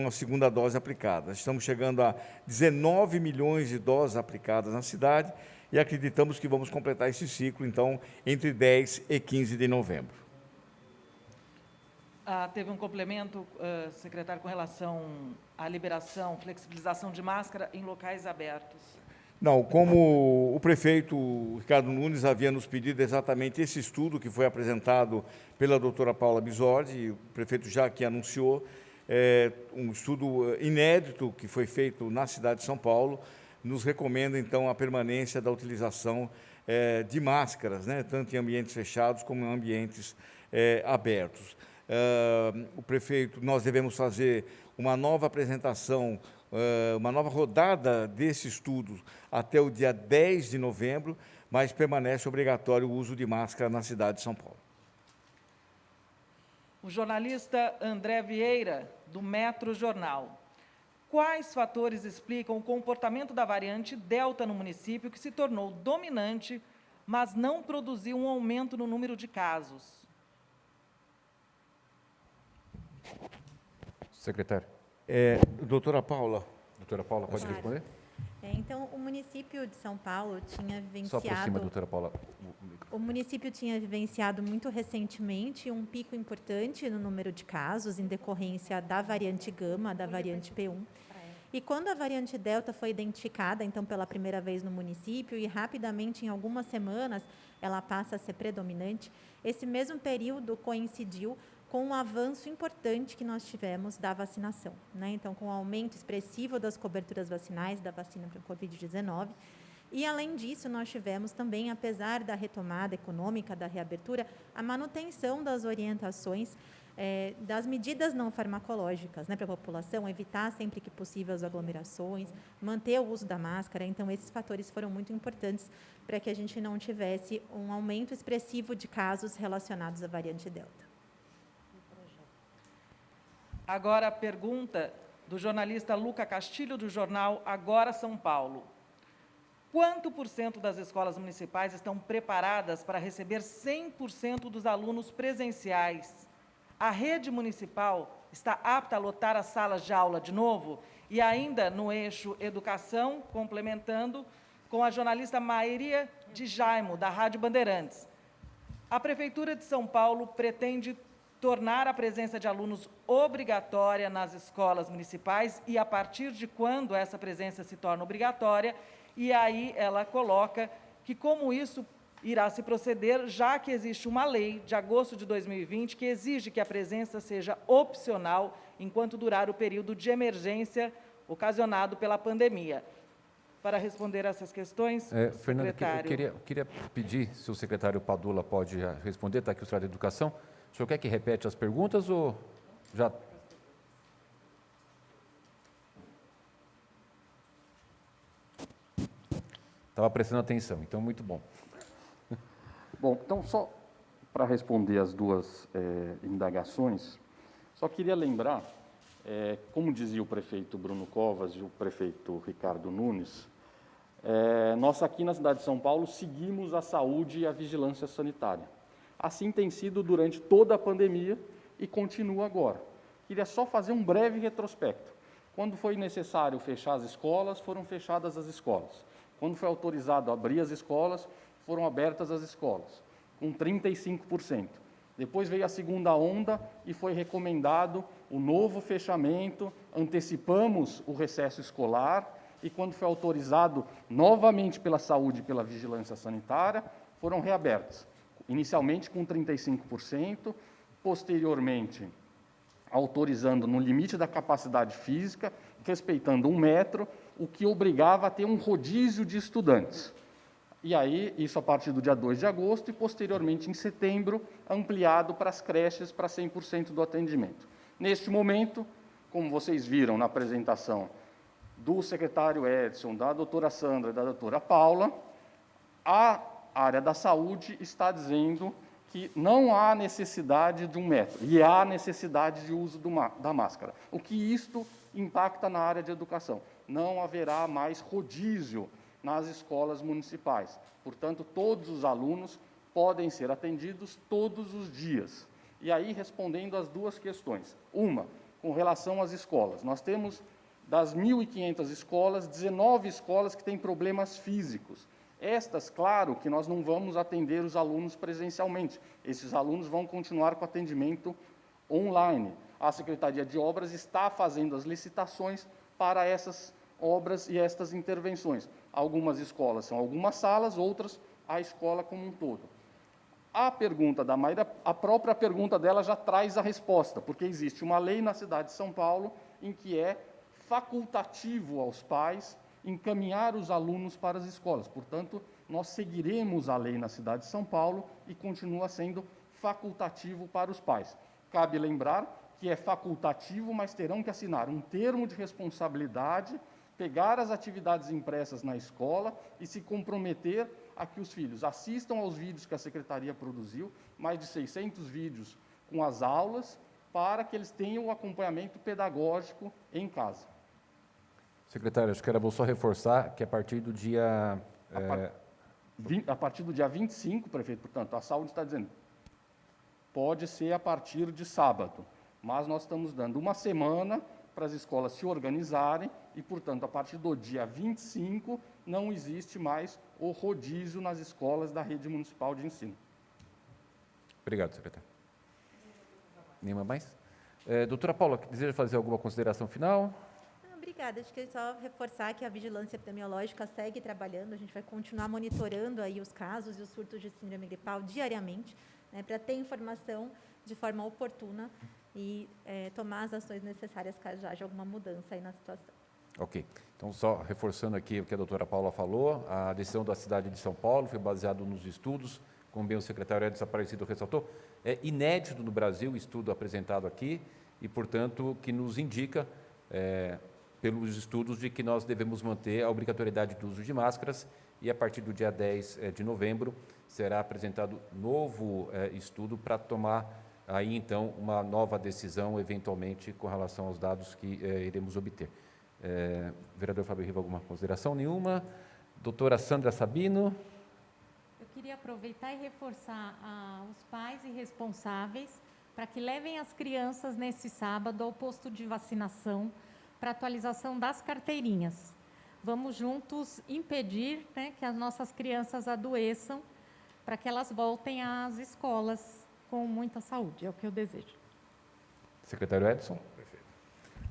a segunda dose aplicada. Estamos chegando a 19 milhões de doses aplicadas na cidade e acreditamos que vamos completar esse ciclo, então, entre 10 e 15 de novembro. Teve um complemento, secretário, com relação à liberação, flexibilização de máscara em locais abertos. Não, como o prefeito Ricardo Nunes havia nos pedido exatamente esse estudo que foi apresentado pela doutora Paula Bisordi, o prefeito já aqui anunciou, um estudo inédito que foi feito na cidade de São Paulo, nos recomenda, então, a permanência da utilização de máscaras, né, tanto em ambientes fechados como em ambientes abertos. O prefeito, nós devemos fazer uma nova apresentação, uma nova rodada desse estudo até o dia 10 de novembro, mas permanece obrigatório o uso de máscara na cidade de São Paulo. O jornalista André Vieira, do Metro Jornal. Quais fatores explicam o comportamento da variante Delta no município, que se tornou dominante, mas não produziu um aumento no número de casos? Secretário. Doutora Paula. Doutora Paula, pode responder? Então, o município de São Paulo tinha Só por cima, vivenciado... doutora Paula. O município tinha vivenciado muito recentemente um pico importante no número de casos em decorrência da variante Gama, da variante P1. E quando a variante Delta foi identificada, então, pela primeira vez no município, e rapidamente, em algumas semanas, ela passa a ser predominante, esse mesmo período coincidiu com um avanço importante que nós tivemos da vacinação, né? Então, com o aumento expressivo das coberturas vacinais da vacina para o Covid-19. E, além disso, nós tivemos também, apesar da retomada econômica, da reabertura, a manutenção das orientações das medidas não farmacológicas, né, para a população, evitar sempre que possível as aglomerações, manter o uso da máscara. Então, esses fatores foram muito importantes para que a gente não tivesse um aumento expressivo de casos relacionados à variante Delta. Agora a pergunta do jornalista Luca Castilho, do jornal Agora São Paulo. Quanto por cento das escolas municipais estão preparadas para receber 100% dos alunos presenciais? A rede municipal está apta a lotar as salas de aula de novo? E ainda no eixo educação, complementando com a jornalista Maíria de Jaimo, da Rádio Bandeirantes. A Prefeitura de São Paulo pretende tornar a presença de alunos obrigatória nas escolas municipais e a partir de quando essa presença se torna obrigatória, e aí ela coloca que como isso irá se proceder, já que existe uma lei de agosto de 2020 que exige que a presença seja opcional enquanto durar o período de emergência ocasionado pela pandemia. Para responder essas questões, Fernanda, secretário. eu queria pedir se o secretário Padula pode responder, está aqui o secretário de Educação. O senhor quer que repete as perguntas ou já... Estava prestando atenção, então muito bom. Bom, então, só para responder as duas indagações, só queria lembrar, como dizia o prefeito Bruno Covas e o prefeito Ricardo Nunes, nós aqui na cidade de São Paulo seguimos a saúde e a vigilância sanitária. Assim tem sido durante toda a pandemia e continua agora. Queria só fazer um breve retrospecto. Quando foi necessário fechar as escolas, foram fechadas as escolas. Quando foi autorizado abrir as escolas, foram abertas as escolas, com 35%. Depois veio a segunda onda e foi recomendado o novo fechamento, antecipamos o recesso escolar e, quando foi autorizado novamente pela saúde e pela vigilância sanitária, foram reabertas. Inicialmente com 35%, posteriormente autorizando no limite da capacidade física, respeitando 1 metro, o que obrigava a ter um rodízio de estudantes. E aí, isso a partir do dia 2 de agosto e, posteriormente, em setembro, ampliado para as creches para 100% do atendimento. Neste momento, como vocês viram na apresentação do secretário Edson, da doutora Sandra e da doutora Paula, a área da saúde está dizendo que não há necessidade de 1 metro, e há necessidade de uso da máscara. O que isto impacta na área de educação? Não haverá mais rodízio nas escolas municipais. Portanto, todos os alunos podem ser atendidos todos os dias. E aí, respondendo às duas questões. Uma, com relação às escolas. Nós temos, das 1.500 escolas, 19 escolas que têm problemas físicos. Estas, claro, que nós não vamos atender os alunos presencialmente. Esses alunos vão continuar com atendimento online. A Secretaria de Obras está fazendo as licitações para essas obras e estas intervenções. Algumas escolas são algumas salas, outras a escola como um todo. A pergunta da Maíra, a própria pergunta dela já traz a resposta, porque existe uma lei na cidade de São Paulo em que é facultativo aos pais encaminhar os alunos para as escolas. Portanto, nós seguiremos a lei na cidade de São Paulo e continua sendo facultativo para os pais. Cabe lembrar que é facultativo, mas terão que assinar um termo de responsabilidade, pegar as atividades impressas na escola e se comprometer a que os filhos assistam aos vídeos que a Secretaria produziu, mais de 600 vídeos com as aulas, para que eles tenham o acompanhamento pedagógico em casa. Secretário, acho que era bom só reforçar que a partir do dia... A partir do dia 25, prefeito, portanto, a saúde está dizendo, pode ser a partir de sábado, mas nós estamos dando uma semana para as escolas se organizarem e, portanto, a partir do dia 25, não existe mais o rodízio nas escolas da rede municipal de ensino. Obrigado, secretário. Nenhuma mais? Doutora Paula, deseja fazer alguma consideração final? Obrigada. Acho que é só reforçar que a vigilância epidemiológica segue trabalhando. A gente vai continuar monitorando aí os casos e os surtos de síndrome gripal diariamente, né, para ter informação de forma oportuna e tomar as ações necessárias caso haja alguma mudança aí na situação. Ok. Então, só reforçando aqui o que a doutora Paula falou, a decisão da cidade de São Paulo foi baseada nos estudos, como bem o secretário Edson Aparecido ressaltou, é inédito no Brasil o estudo apresentado aqui e, portanto, que nos indica, pelos estudos, de que nós devemos manter a obrigatoriedade do uso de máscaras e, a partir do dia 10 de novembro, será apresentado novo estudo para tomar aí, então, uma nova decisão, eventualmente, com relação aos dados que iremos obter. Vereador Fábio Riva, alguma consideração? Nenhuma. Doutora Sandra Sabino. Eu queria aproveitar e reforçar os pais e responsáveis para que levem as crianças nesse sábado ao posto de vacinação, para atualização das carteirinhas. Vamos juntos impedir, né, que as nossas crianças adoeçam, para que elas voltem às escolas com muita saúde. É o que eu desejo. Secretário Edson? Perfeito.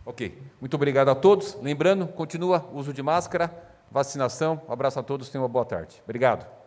Ok. Muito obrigado a todos. Lembrando, continua o uso de máscara, vacinação. Um abraço a todos, tenham uma boa tarde. Obrigado.